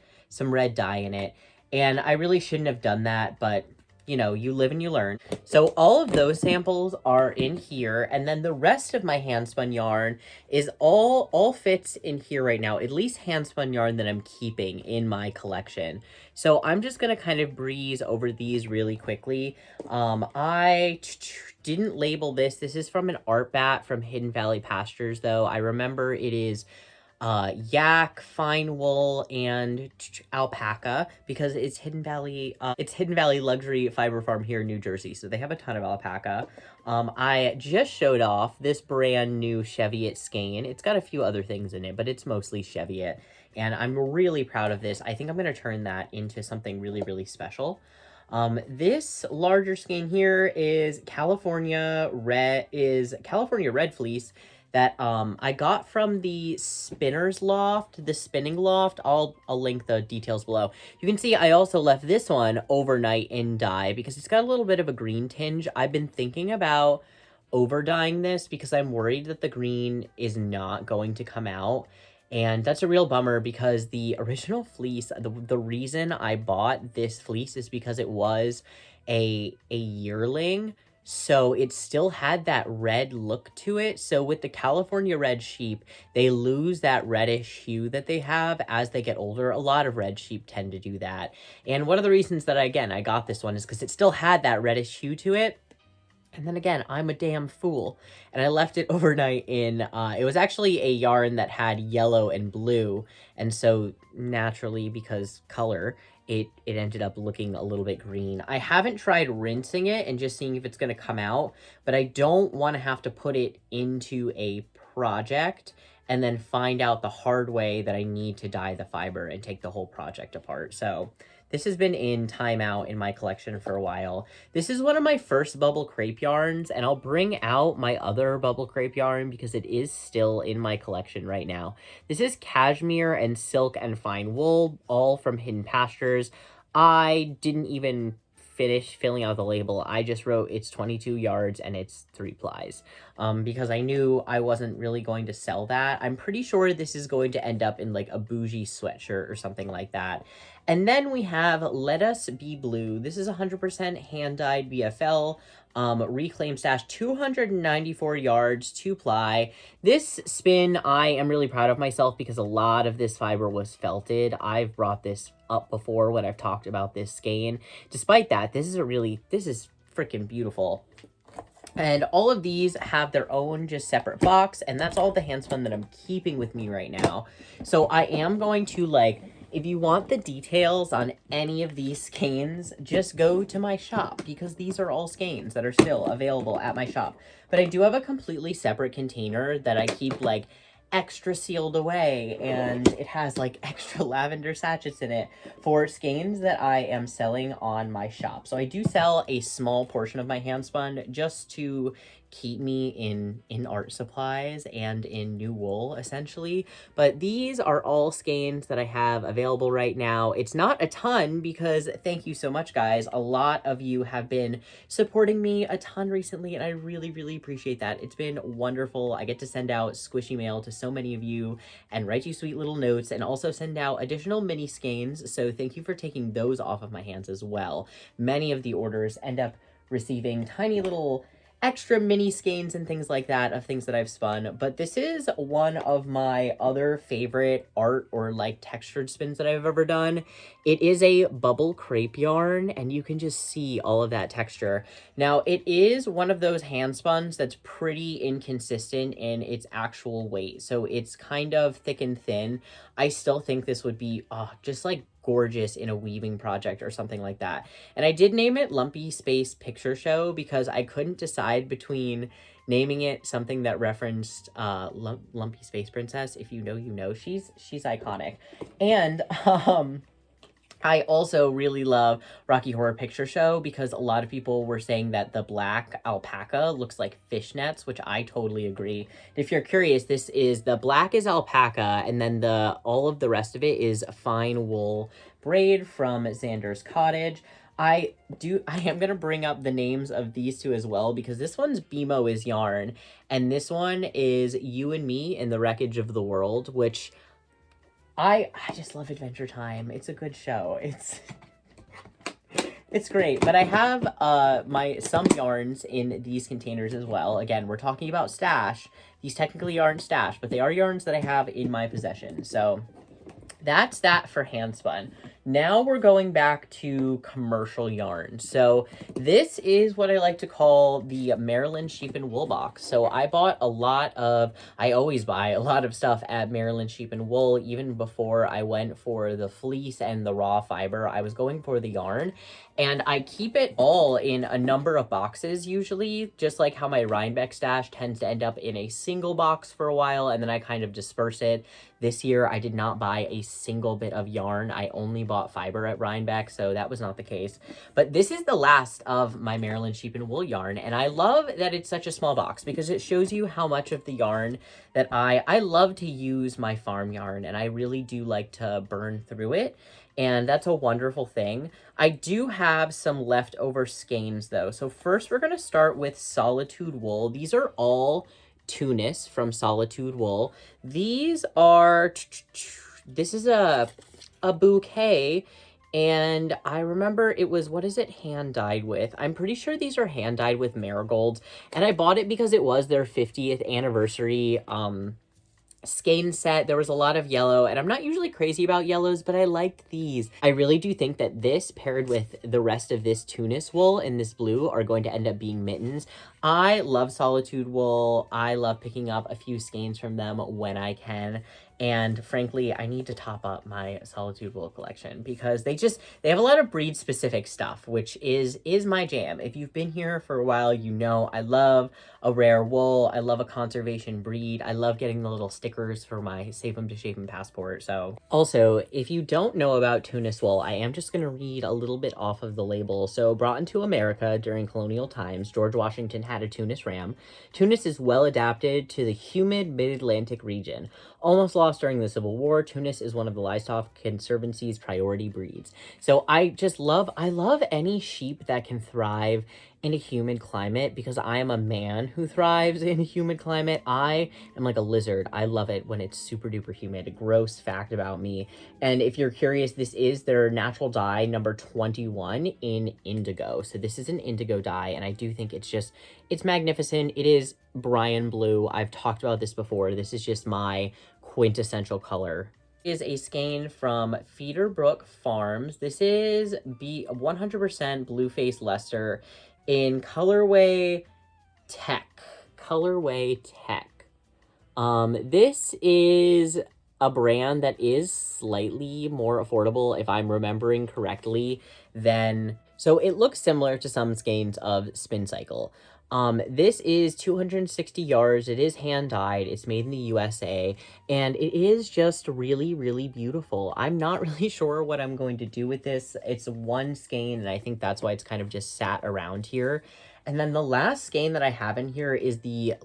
dye in it, and I really shouldn't have done that, but you know, you live and you learn. So all of those samples are in here, and then the rest of my handspun yarn is all fits in here right now, at least handspun yarn that I'm keeping in my collection. So I'm just gonna kind of breeze over these really quickly. I didn't label this. This is from an art bat from Hidden Valley Pastures, though. I remember it is yak, fine wool, and alpaca because it's Hidden Valley Luxury Fiber Farm here in New Jersey, so they have a ton of alpaca. I just showed off this brand new Cheviot skein. It's got a few other things in it, but it's mostly Cheviot, and I'm really proud of this. I think I'm going to turn that into something really, really special. This larger skein here is California Red Fleece that I got from the Spinner's Loft, the Spinning Loft. I'll link the details below. You can see I also left this one overnight in dye because it's got a little bit of a green tinge. I've been thinking about over dyeing this because I'm worried that the green is not going to come out. And that's a real bummer because the original fleece, the reason I bought this fleece is because it was a yearling. so it still had that red look to it. So with the California red sheep, they lose that reddish hue that they have as they get older. A lot of red sheep tend to do that. And one of the reasons that, I got this one is because it still had that reddish hue to it. And then again, I'm a damn fool. And I left it overnight in, it was actually a yarn that had yellow and blue. And so naturally, because color, it ended up looking a little bit green. I haven't tried rinsing it and just seeing if it's going to come out, but I don't want to have to put it into a project and then find out the hard way that I need to dye the fiber and take the whole project apart. So this has been in timeout in my collection for a while. This is one of my first bubble crepe yarns, and I'll bring out my other bubble crepe yarn because it is still in my collection right now. This is cashmere and silk and fine wool, all from Hidden Pastures. I didn't even finish filling out the label. I just wrote it's 22 yards and it's 3 plies because I knew I wasn't really going to sell that. I'm pretty sure this is going to end up in like a bougie sweatshirt or something like that. And then we have Let Us Be Blue. This is 100% hand-dyed BFL, reclaim stash, 294 yards, 2 ply. This spin, I am really proud of myself because a lot of this fiber was felted. I've brought this up before when I've talked about this skein. Despite that, this is freaking beautiful. And all of these have their own just separate box, and that's all the Handspun that I'm keeping with me right now. So I am going to, like, if you want the details on any of these skeins, just go to my shop, because these are all skeins that are still available at my shop. But I do have a completely separate container that I keep, like, extra sealed away, and it has like extra lavender sachets in it for skeins that I am selling on my shop. So I do sell a small portion of my Handspun just to keep me in art supplies and in new wool, essentially. But these are all skeins that I have available right now. It's not a ton because thank you so much, guys. A lot of you have been supporting me a ton recently, and I really, really appreciate that. It's been wonderful. I get to send out squishy mail to so many of you and write you sweet little notes and also send out additional mini skeins. So thank you for taking those off of my hands as well. Many of the orders end up receiving tiny little extra mini skeins and things like that of things that I've spun, but this is one of my other favorite art or like textured spins that I've ever done. It is a bubble crepe yarn, and you can just see all of that texture. Now, it is one of those hand spuns that's pretty inconsistent in its actual weight, so it's kind of thick and thin. I still think this would be just like gorgeous in a weaving project or something like that. And I did name it Lumpy Space Picture Show because I couldn't decide between naming it something that referenced Lumpy Space Princess. If you know, you know. She's iconic. And I also really love Rocky Horror Picture Show because a lot of people were saying that the black alpaca looks like fishnets, which I totally agree. If you're curious, this is the black is alpaca, and then all of the rest of it is fine wool braid from Xander's Cottage. I am going to bring up the names of these two as well because this one's BMO is Yarn, and this one is You and Me in the Wreckage of the World, which I just love Adventure Time. It's a good show. It's great. But I have some yarns in these containers as well. Again, we're talking about stash. These technically aren't stash, but they are yarns that I have in my possession. So that's that for Handspun. Now we're going back to commercial yarn. So this is what I like to call the Maryland Sheep and Wool box. So I always buy a lot of stuff at Maryland Sheep and Wool. Even before I went for the fleece and the raw fiber, I was going for the yarn. And I keep it all in a number of boxes usually, just like how my Rhinebeck stash tends to end up in a single box for a while, and then I kind of disperse it. This year, I did not buy a single bit of yarn. I only bought fiber at Rhinebeck, so that was not the case. But this is the last of my Maryland Sheep and Wool yarn, and I love that it's such a small box because it shows you how much of the yarn that I love to use my farm yarn, and I really do like to burn through it. And that's a wonderful thing. I do have some leftover skeins though. So first we're going to start with Solitude Wool. These are all Tunis from Solitude Wool. This is a bouquet And I remember it was, what is it hand dyed with? I'm pretty sure these are hand dyed with marigolds. And I bought it because it was their 50th anniversary skein set. There was a lot of yellow, and I'm not usually crazy about yellows, but I liked these. I really do think that this paired with the rest of this Tunis wool in this blue are going to end up being mittens. I love Solitude wool. I love picking up a few skeins from them when I can. And frankly, I need to top up my Solitude wool collection because they have a lot of breed specific stuff, which is my jam. If you've been here for a while, you know I love a rare wool. I love a conservation breed. I love getting the little stickers for my Save 'em to Shape 'em passport. So also, if you don't know about Tunis wool, I am just going to read a little bit off of the label. So brought into America during colonial times, George Washington had a Tunis ram. Tunis is well adapted to the humid mid-Atlantic region. Almost lost during the Civil War, Tunis is one of the Livestock Conservancy's priority breeds. So I love any sheep that can thrive in a humid climate because I am a man who thrives in a humid climate. I am like a lizard. I love it when it's super duper humid. A gross fact about me. And if you're curious, this is their natural dye number 21 in indigo. So this is an indigo dye, and I do think it's magnificent. It is Brian blue. I've talked about this before. This is just my quintessential color. Is a skein from Feederbrook Farms. This is 100% Blueface Leicester in colorway Tech. Colorway Tech. This is a brand that is slightly more affordable, if I'm remembering correctly, than... So it looks similar to some skeins of Spin Cycle. This is 260 yards. It is hand dyed. It's made in the USA, and it is just really, really beautiful. I'm not really sure what I'm going to do with this. It's one skein, and I think that's why it's kind of just sat around here. And then the last skein that I have in here is the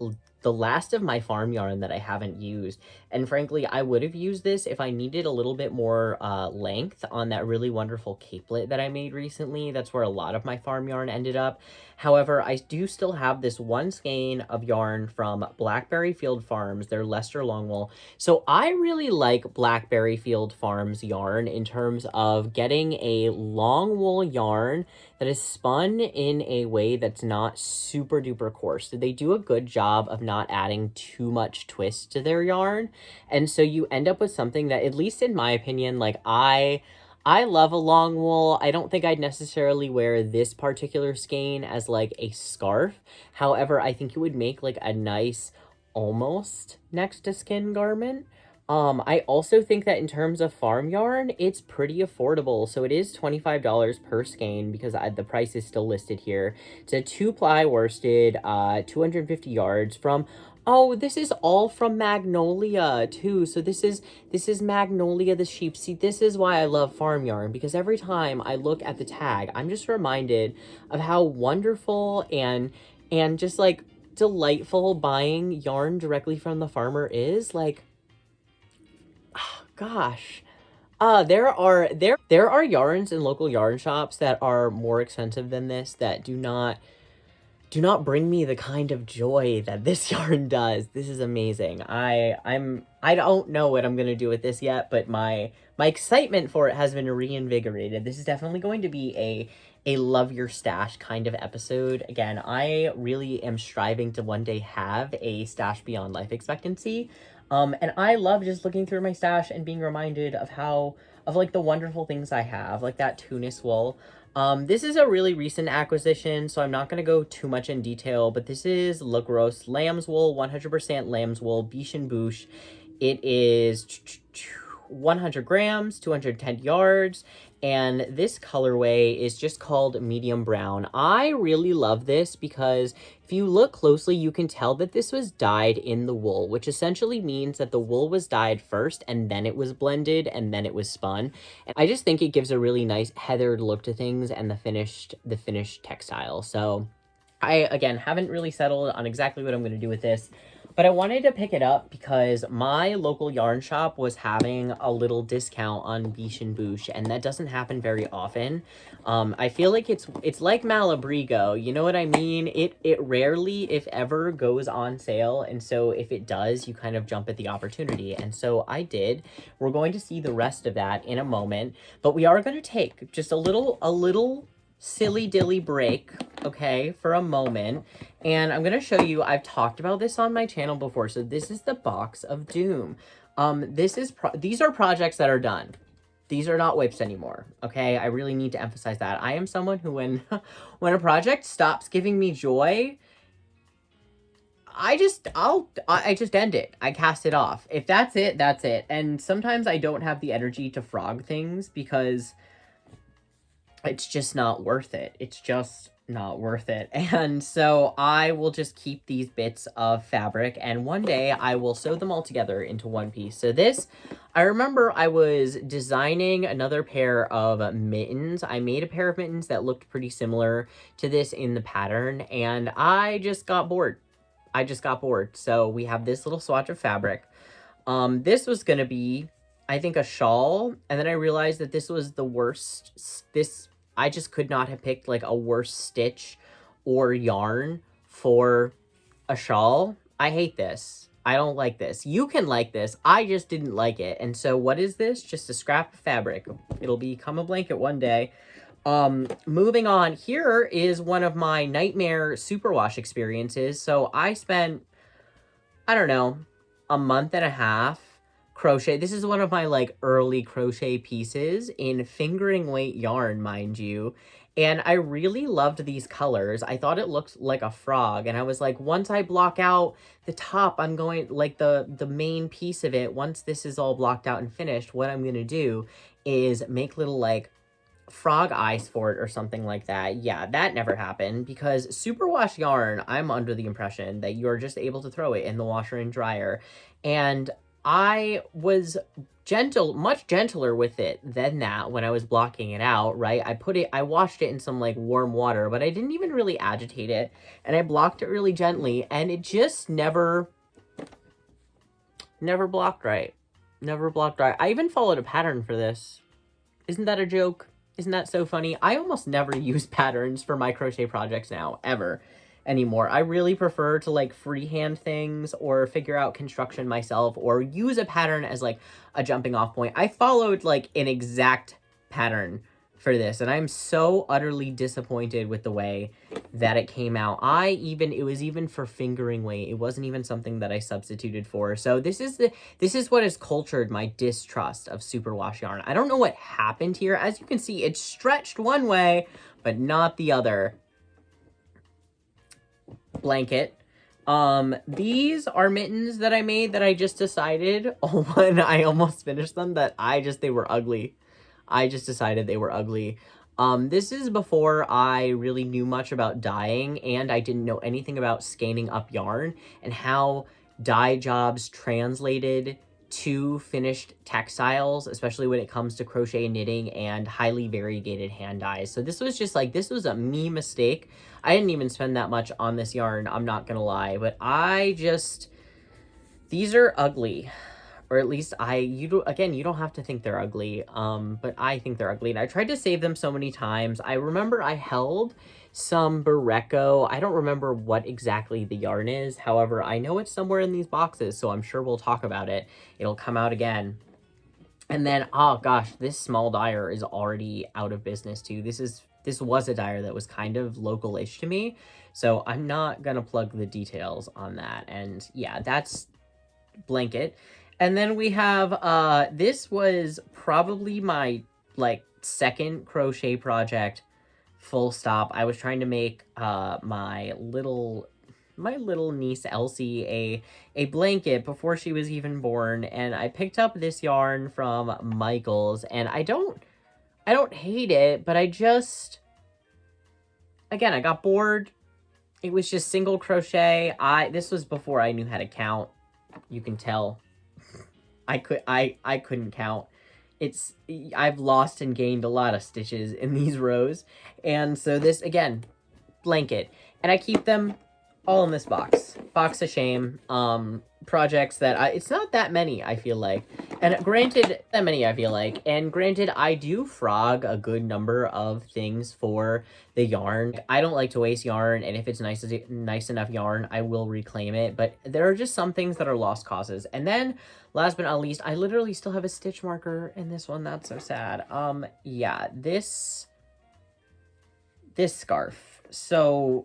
last of my farm yarn that I haven't used. And frankly, I would have used this if I needed a little bit more length on that really wonderful capelet that I made recently. That's where a lot of my farm yarn ended up. However, I do still have this one skein of yarn from Blackberry Field Farms, their Leicester Longwool. So I really like Blackberry Field Farms yarn in terms of getting a long wool yarn that is spun in a way that's not super duper coarse. So they do a good job of not adding too much twist to their yarn. And so you end up with something that, at least in my opinion, like I love a long wool. I don't think I'd necessarily wear this particular skein as like a scarf. However, I think it would make like a nice almost next to skin garment. I also think that in terms of farm yarn, it's pretty affordable. So it is $25 per skein because the price is still listed here. It's a 2-ply worsted, 250 yards from... Oh, this is all from Magnolia too. So this is Magnolia the sheep. See, this is why I love farm yarn, because every time I look at the tag, I'm just reminded of how wonderful and just like delightful buying yarn directly from the farmer is. Like, oh, gosh. There are yarns in local yarn shops that are more expensive than this that do not bring me the kind of joy that this yarn does. This is amazing. I don't know what I'm gonna do with this yet, but my excitement for it has been reinvigorated. This is definitely going to be a love your stash kind of episode. Again, I really am striving to one day have a stash beyond life expectancy. And I love just looking through my stash and being reminded of like the wonderful things I have, like that Tunis wool. This is a really recent acquisition, so I'm not going to go too much in detail, but this is La Grosse lamb's wool, 100% lamb's wool, Biche and Bouche. It is 100 grams, 210 yards, and this colorway is just called medium brown. I really love this because if you look closely, you can tell that this was dyed in the wool, which essentially means that the wool was dyed first and then it was blended and then it was spun. And I just think it gives a really nice heathered look to things and the finished textile. So I, again, haven't really settled on exactly what I'm going to do with this. But I wanted to pick it up because my local yarn shop was having a little discount on Biche and Bouche, and that doesn't happen very often. I feel like it's like Malabrigo, you know what I mean? It rarely, if ever, goes on sale, and so if it does, you kind of jump at the opportunity, and so I did. We're going to see the rest of that in a moment, but we are going to take just a little silly dilly break, okay, for a moment. And I'm going to show you, I've talked about this on my channel before. So this is the box of doom. These are projects that are done. These are not whips anymore, okay? I really need to emphasize that. I am someone who, when a project stops giving me joy, I just end it. I cast it off. If that's it, that's it. And sometimes I don't have the energy to frog things because it's just not worth it. It's just not worth it. And so I will just keep these bits of fabric, and one day I will sew them all together into one piece. So this, I remember I was designing another pair of mittens. I made a pair of mittens that looked pretty similar to this in the pattern, and I just got bored. So we have this little swatch of fabric. This was gonna be, I think, a shawl, and then I realized that this was the worst. I just could not have picked like a worse stitch or yarn for a shawl. I hate this. I don't like this. You can like this. I just didn't like it. And so what is this? Just a scrap of fabric. It'll become a blanket one day. Moving on, here is one of my nightmare superwash experiences. So I spent, I don't know, a month and a half crochet. This is one of my like early crochet pieces in fingering weight yarn, mind you. And I really loved these colors. I thought it looked like a frog. And I was like, once I block out the top, I'm going, like the main piece of it, once this is all blocked out and finished, what I'm going to do is make little like frog eyes for it or something like that. Yeah, that never happened because superwash yarn, I'm under the impression that you're just able to throw it in the washer and dryer. And I was much gentler with it than that when I was blocking it out, right? I washed it in some like warm water, but I didn't even really agitate it. And I blocked it really gently, and it just never blocked right. Never blocked right. I even followed a pattern for this. Isn't that a joke? Isn't that so funny? I almost never use patterns for my crochet projects now, ever. Anymore. I really prefer to like freehand things or figure out construction myself or use a pattern as like a jumping off point. I followed like an exact pattern for this, and I'm so utterly disappointed with the way that it came out. It was even for fingering weight. It wasn't even something that I substituted for. So this is what has cultured my distrust of superwash yarn. I don't know what happened here. As you can see, it's stretched one way, but not the other. Blanket. These are mittens that I made that I just decided when I almost finished them that they were ugly. I just decided they were ugly. This is before I really knew much about dyeing, and I didn't know anything about scanning up yarn and how dye jobs translated to finished textiles, especially when it comes to crochet and knitting and highly variegated hand dyes. So this was just like, this was a me mistake. I didn't even spend that much on this yarn, I'm not gonna lie, but these are ugly. Or at least you don't have to think they're ugly, but I think they're ugly. And I tried to save them so many times. I remember I held some Barreco. I don't remember what exactly the yarn is. However, I know it's somewhere in these boxes, so I'm sure we'll talk about it. It'll come out again. And then, oh gosh, this small dyer is already out of business too. This was a dyer that was kind of local-ish to me, so I'm not gonna plug the details on that. And yeah, that's blanket. And then we have, this was probably my, like, second crochet project, full stop. I was trying to make, my little niece, Elsie, a blanket before she was even born, and I picked up this yarn from Michael's, and I don't hate it, but I got bored. It was just single crochet. This was before I knew how to count. You can tell. I couldn't count. I've lost and gained a lot of stitches in these rows. And so this, again, blanket. And I keep them all in this box. Box of shame. Projects that it's not that many, I feel like. And granted, I do frog a good number of things for the yarn. I don't like to waste yarn, and if it's nice enough yarn, I will reclaim it. But there are just some things that are lost causes. And then, last but not least, I literally still have a stitch marker in this one. That's so sad. Yeah, this scarf. So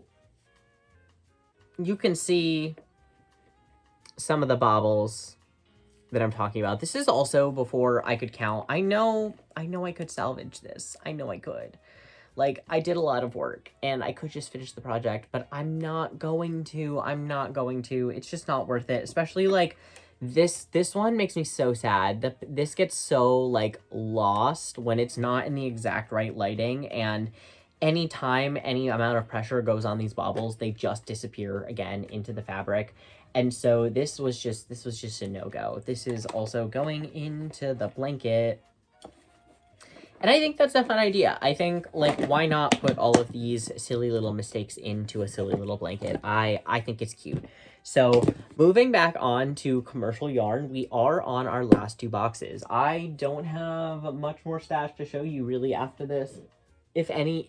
you can see some of the bobbles that I'm talking about. This is also before I could count. I know I could salvage this. I know I could. Like, I did a lot of work, and I could just finish the project, but I'm not going to. It's just not worth it. Especially, like, this one makes me so sad. This gets so, like, lost when it's not in the exact right lighting, and anytime any amount of pressure goes on these baubles, they just disappear again into the fabric. And so this was just a no-go. This is also going into the blanket. And I think that's a fun idea. I think, like, why not put all of these silly little mistakes into a silly little blanket? I think it's cute. So moving back on to commercial yarn, we are on our last two boxes. I don't have much more stash to show you really after this. If any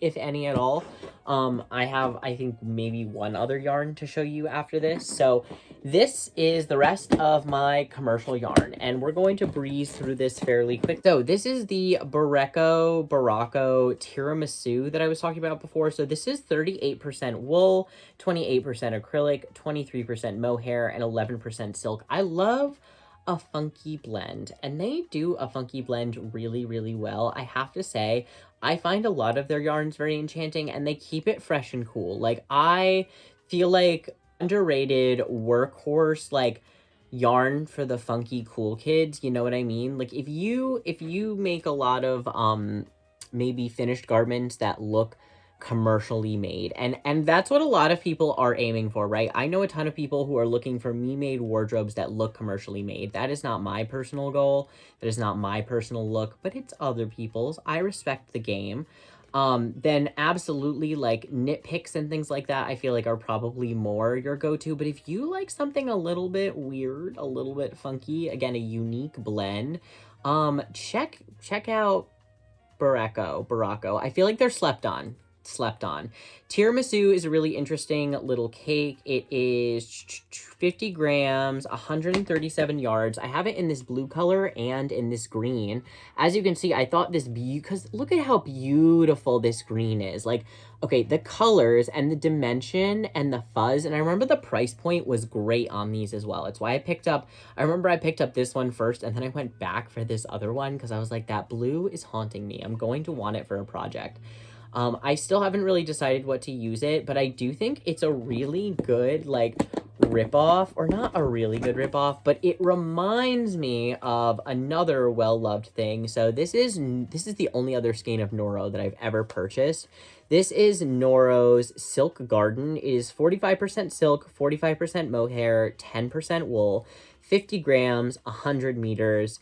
at all. I have, I think, maybe one other yarn to show you after this. So this is the rest of my commercial yarn, and we're going to breeze through this fairly quick. So this is the Barocco tiramisu that I was talking about before. So this is 38% wool, 28% acrylic, 23% mohair, and 11% silk. I love a funky blend, and they do a funky blend really, really well. I have to say, I find a lot of their yarns very enchanting, and they keep it fresh and cool. Like, I feel like underrated workhorse, like, yarn for the funky cool kids, you know what I mean? Like, if you make a lot of maybe finished garments that look commercially made, and that's what a lot of people are aiming for, right? I know a ton of people who are looking for me-made wardrobes that look commercially made. That is not my personal goal. That is not my personal look, but it's other people's. I respect the game. Then absolutely, like, nitpicks and things like that, I feel like are probably more your go-to. But if you like something a little bit weird, a little bit funky, again, a unique blend, check out Barocco. I feel like they're slept on. Tiramisu is a really interesting little cake. It is 50 grams, 137 yards. I have it in this blue color and in this green. As you can see, I thought this, because look at how beautiful this green is. Like, okay, the colors and the dimension and the fuzz, and I remember the price point was great on these as well. It's why I remember I picked up this one first, and then I went back for this other one because I was like, that blue is haunting me. I'm going to want it for a project. I still haven't really decided what to use it, but I do think it's a really good, like, ripoff, or not a really good ripoff, but it reminds me of another well-loved thing. So this is the only other skein of Noro that I've ever purchased. This is Noro's Silk Garden. It is 45% silk, 45% mohair, 10% wool, 50 grams, 100 meters.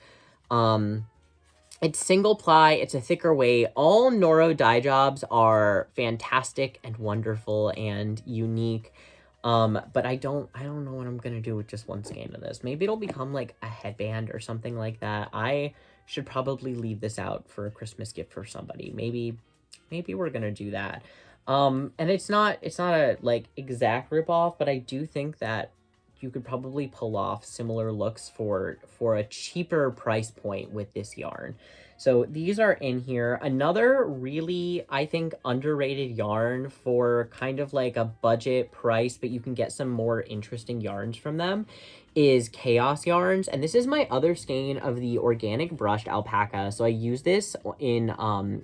It's single ply, it's a thicker weight. All Noro dye jobs are fantastic and wonderful and unique. But I don't know what I'm gonna do with just one skein of this. Maybe it'll become like a headband or something like that. I should probably leave this out for a Christmas gift for somebody. Maybe we're gonna do that. And it's not a, like, exact ripoff, but I do think that you could probably pull off similar looks for a cheaper price point with this yarn. So these are in here. Another really, I think, underrated yarn for kind of like a budget price, but you can get some more interesting yarns from them, is Chaos Yarns. And this is my other skein of the organic brushed alpaca. So I use this in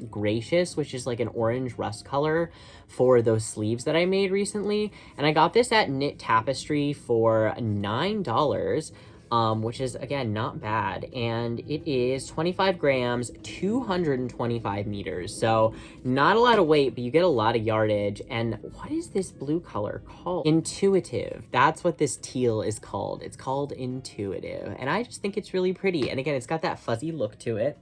Gracious, which is like an orange rust color, for those sleeves that I made recently. And I got this at Knit Tapestry for $9. Which is, again, not bad. And it is 25 grams, 225 meters. So not a lot of weight, but you get a lot of yardage. And what is this blue color called? Intuitive. That's what this teal is called. It's called Intuitive. And I just think it's really pretty. And again, it's got that fuzzy look to it.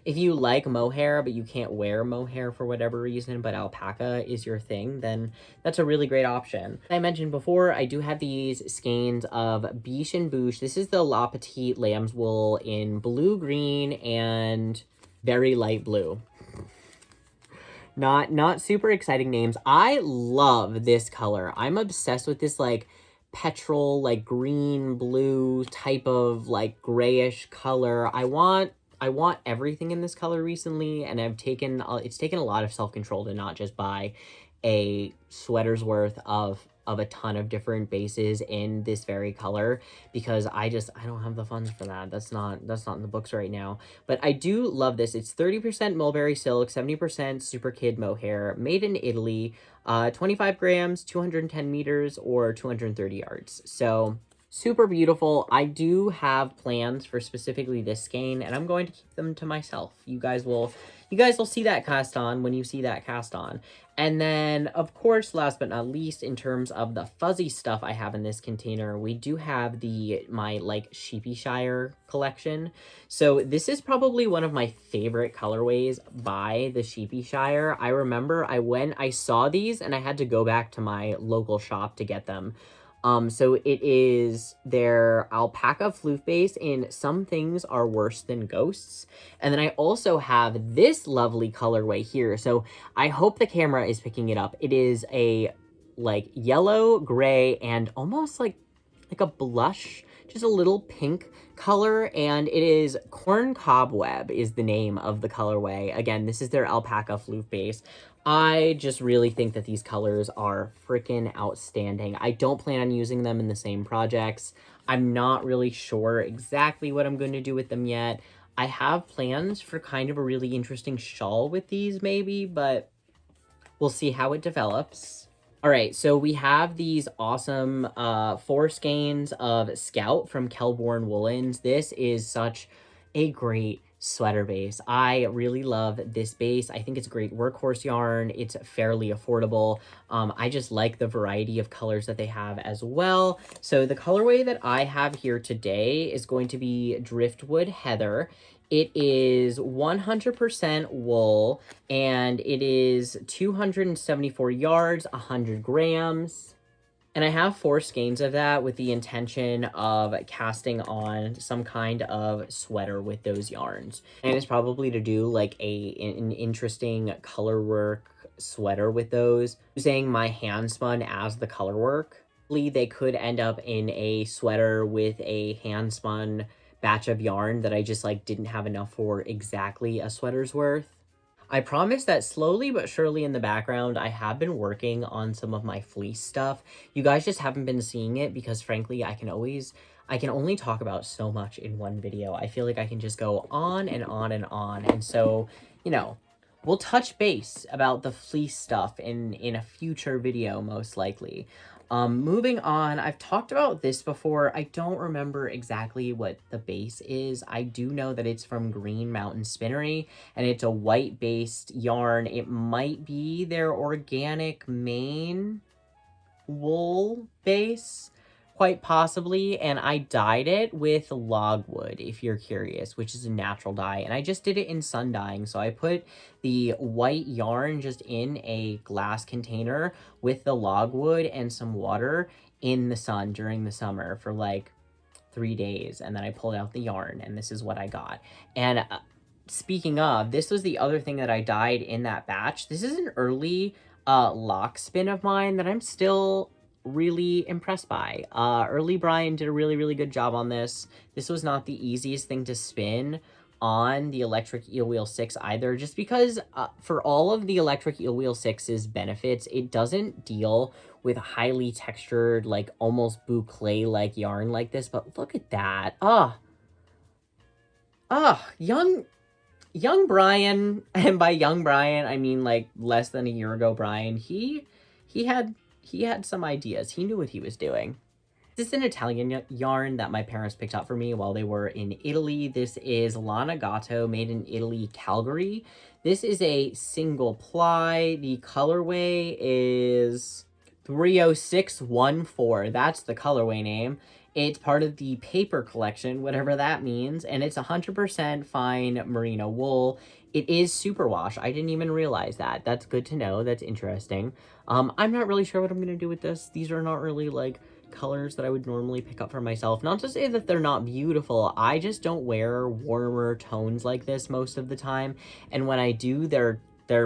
If you like mohair, but you can't wear mohair for whatever reason, but alpaca is your thing, then that's a really great option. I mentioned before, I do have these skeins of Biche and Bouche. This is the La Petite lamb's wool in blue, green, and very light blue. Not super exciting names. I love this color. I'm obsessed with this like petrol, like green, blue type of like grayish color. I want everything in this color recently, and it's taken a lot of self-control to not just buy a sweater's worth of a ton of different bases in this very color, because I don't have the funds for that. That's not in the books right now. But I do love this. It's 30% mulberry silk, 70% super kid mohair, made in Italy, 25 grams, 210 meters, or 230 yards. So super beautiful. I do have plans for specifically this skein, and I'm going to keep them to myself. You guys will see that cast on when you see that cast on. And then, of course, last but not least, in terms of the fuzzy stuff I have in this container, we do have my like Sheepyshire collection. So this is probably one of my favorite colorways by the Sheepyshire. I remember I saw these and I had to go back to my local shop to get them. So it is their alpaca floof base in Some Things Are Worse Than Ghosts. And then I also have this lovely colorway here. So I hope the camera is picking it up. It is a like yellow, gray, and almost like a blush, just a little pink color, and it is Corn Cobweb is the name of the colorway. Again, this is their alpaca floof base. I just really think that these colors are freaking outstanding. I don't plan on using them in the same projects. I'm not really sure exactly what I'm going to do with them yet. I have plans for kind of a really interesting shawl with these maybe, but we'll see how it develops. All right, so we have these awesome 4 skeins of Scout from Kelborn Woolens. This is such a great sweater base. I really love this base. I think it's a great workhorse yarn. It's fairly affordable. I just like the variety of colors that they have as well. So the colorway that I have here today is going to be Driftwood Heather. It is 100% wool, and it is 274 yards, 100 grams. And I have 4 skeins of that with the intention of casting on some kind of sweater with those yarns. And it's probably to do like an interesting color work sweater with those, using my Handspun as the color work. They could end up in a sweater with a Handspun batch of yarn that I just like didn't have enough for exactly a sweater's worth. I promise that slowly but surely in the background, I have been working on some of my fleece stuff. You guys just haven't been seeing it because frankly, I can only talk about so much in one video. I feel like I can just go on and on and on. And so, you know, we'll touch base about the fleece stuff in a future video, most likely. Moving on, I've talked about this before. I don't remember exactly what the base is. I do know that it's from Green Mountain Spinnery, and it's a white-based yarn. It might be their organic Maine wool base, quite possibly, and I dyed it with logwood, if you're curious, which is a natural dye, and I just did it in sun dyeing. So I put the white yarn just in a glass container with the logwood and some water in the sun during the summer for like 3 days, and then I pulled out the yarn, and this is what I got. And speaking of, this was the other thing that I dyed in that batch. This is an early lock spin of mine that I'm still really impressed by. Early Brian did a really good job on this. This was not the easiest thing to spin on the Electric Eel Wheel 6 either, just because for all of the Electric Eel Wheel 6's benefits, it doesn't deal with highly textured, like almost boucle-like yarn like this. But look at that. Young Brian, and by young Brian, I mean like less than a year ago Brian, he had some ideas. He knew what he was doing. This is an Italian yarn that my parents picked up for me while they were in Italy. This is Lana Gatto, made in Italy, Calgary. This is a single ply. The colorway is 30614. That's the colorway name. It's part of the paper collection, whatever that means, and it's 100% fine merino wool. It is superwash. I didn't even realize that. That's good to know. That's interesting. I'm not really sure what I'm gonna do with this. These are not really like colors that I would normally pick up for myself. Not to say that they're not beautiful. I just don't wear warmer tones like this most of the time. And when I do, they're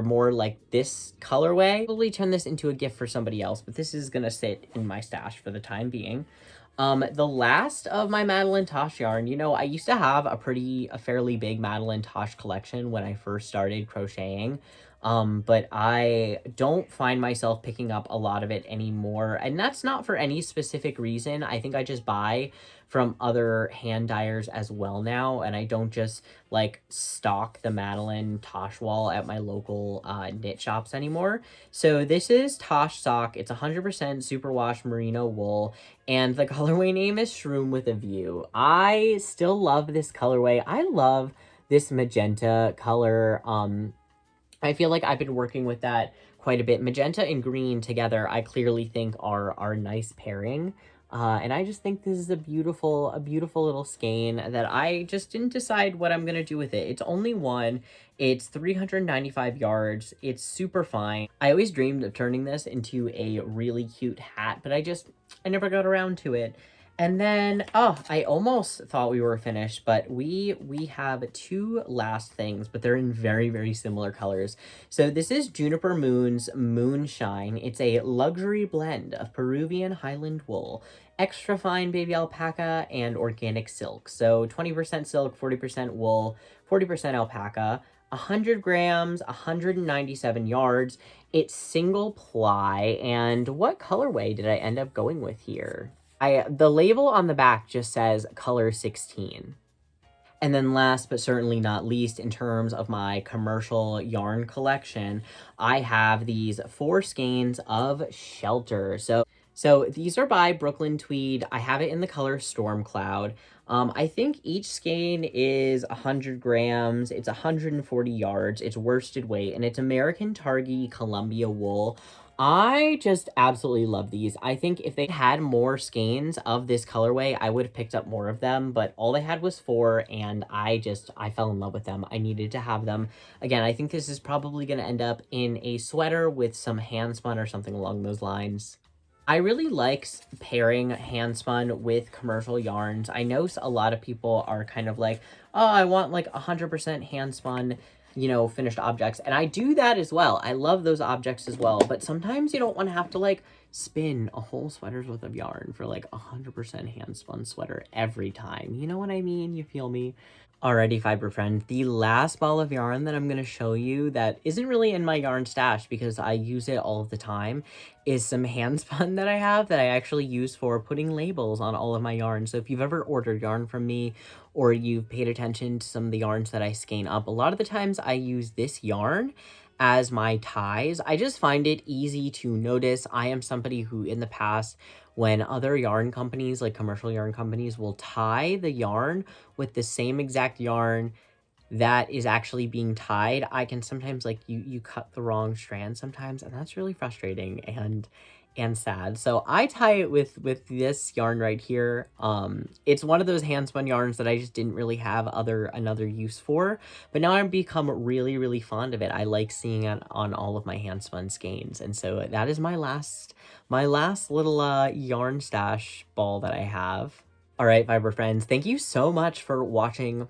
more like this colorway. I'll probably turn this into a gift for somebody else, but this is gonna sit in my stash for the time being. The last of my Madeline Tosh yarn, you know, I used to have a fairly big Madeline Tosh collection when I first started crocheting. But I don't find myself picking up a lot of it anymore. And that's not for any specific reason. I think I just buy from other hand dyers as well now, and I don't just like stock the Madeline Tosh wall at my local knit shops anymore. So this is Tosh Sock. It's 100% superwash merino wool, and the colorway name is Shroom with a View. I still love this colorway. I love this magenta color. I feel like I've been working with that quite a bit. Magenta and green together, I clearly think are a nice pairing. And I just think this is a beautiful little skein that I just didn't decide what I'm going to do with it. It's only one. It's 395 yards. It's super fine. I always dreamed of turning this into a really cute hat, but I never got around to it. And then, oh, I almost thought we were finished, but we have two last things, but they're in very, very similar colors. So this is Juniper Moon's Moonshine. It's a luxury blend of Peruvian Highland wool, extra fine baby alpaca, and organic silk. So 20% silk, 40% wool, 40% alpaca, 100 grams, 197 yards. It's single ply. And what colorway did I end up going with here? The label on the back just says color 16. And then last but certainly not least, in terms of my commercial yarn collection, I have these 4 skeins of Shelter. So these are by Brooklyn Tweed. I have it in the color Storm Cloud. I think each skein is 100 grams. It's 140 yards. It's worsted weight, and it's American Targhee Columbia wool. I just absolutely love these. I think if they had more skeins of this colorway, I would have picked up more of them, but all they had was 4, and I fell in love with them. I needed to have them. Again, I think this is probably going to end up in a sweater with some handspun or something along those lines. I really like pairing handspun with commercial yarns. I know a lot of people are kind of like, oh, I want like 100% handspun, you know, finished objects. And I do that as well. I love those objects as well. But sometimes you don't want to have to like spin a whole sweater's worth of yarn for like 100% handspun sweater every time. You know what I mean? You feel me? Alrighty, fiber friend, the last ball of yarn that I'm going to show you that isn't really in my yarn stash because I use it all the time is some handspun that I have that I actually use for putting labels on all of my yarn. So if you've ever ordered yarn from me or you've paid attention to some of the yarns that I skein up, a lot of the times I use this yarn as my ties. I just find it easy to notice. I am somebody who in the past, when other yarn companies, like commercial yarn companies, will tie the yarn with the same exact yarn that is actually being tied, I can sometimes like you cut the wrong strand sometimes, and that's really frustrating and sad. So I tie it with this yarn right here. It's one of those handspun yarns that I just didn't really have another use for, but now I've become really fond of it. I like seeing it on all of my handspun skeins, and so that is my last little yarn stash ball that I have. All right, fiber friends, thank you so much for watching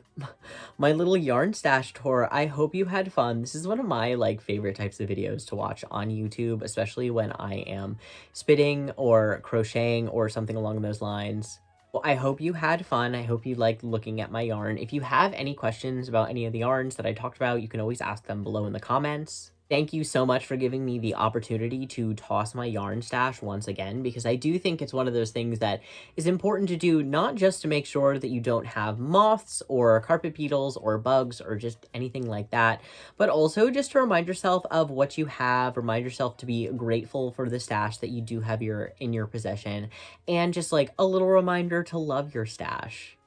my little yarn stash tour. I hope you had fun. This is one of my like favorite types of videos to watch on YouTube, especially when I am spitting or crocheting or something along those lines. Well, I hope you had fun. I hope you liked looking at my yarn. If you have any questions about any of the yarns that I talked about, you can always ask them below in the comments. Thank you so much for giving me the opportunity to toss my yarn stash once again, because I do think it's one of those things that is important to do, not just to make sure that you don't have moths or carpet beetles or bugs or just anything like that, but also just to remind yourself of what you have, remind yourself to be grateful for the stash that you do have in your possession, and just like a little reminder to love your stash.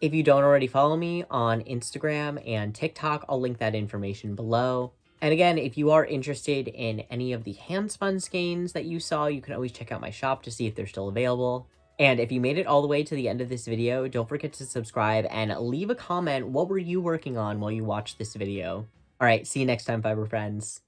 If you don't already follow me on Instagram and TikTok, I'll link that information below. And again, if you are interested in any of the handspun skeins that you saw, you can always check out my shop to see if they're still available. And if you made it all the way to the end of this video, don't forget to subscribe and leave a comment. What were you working on while you watched this video? All right, see you next time, fiber friends.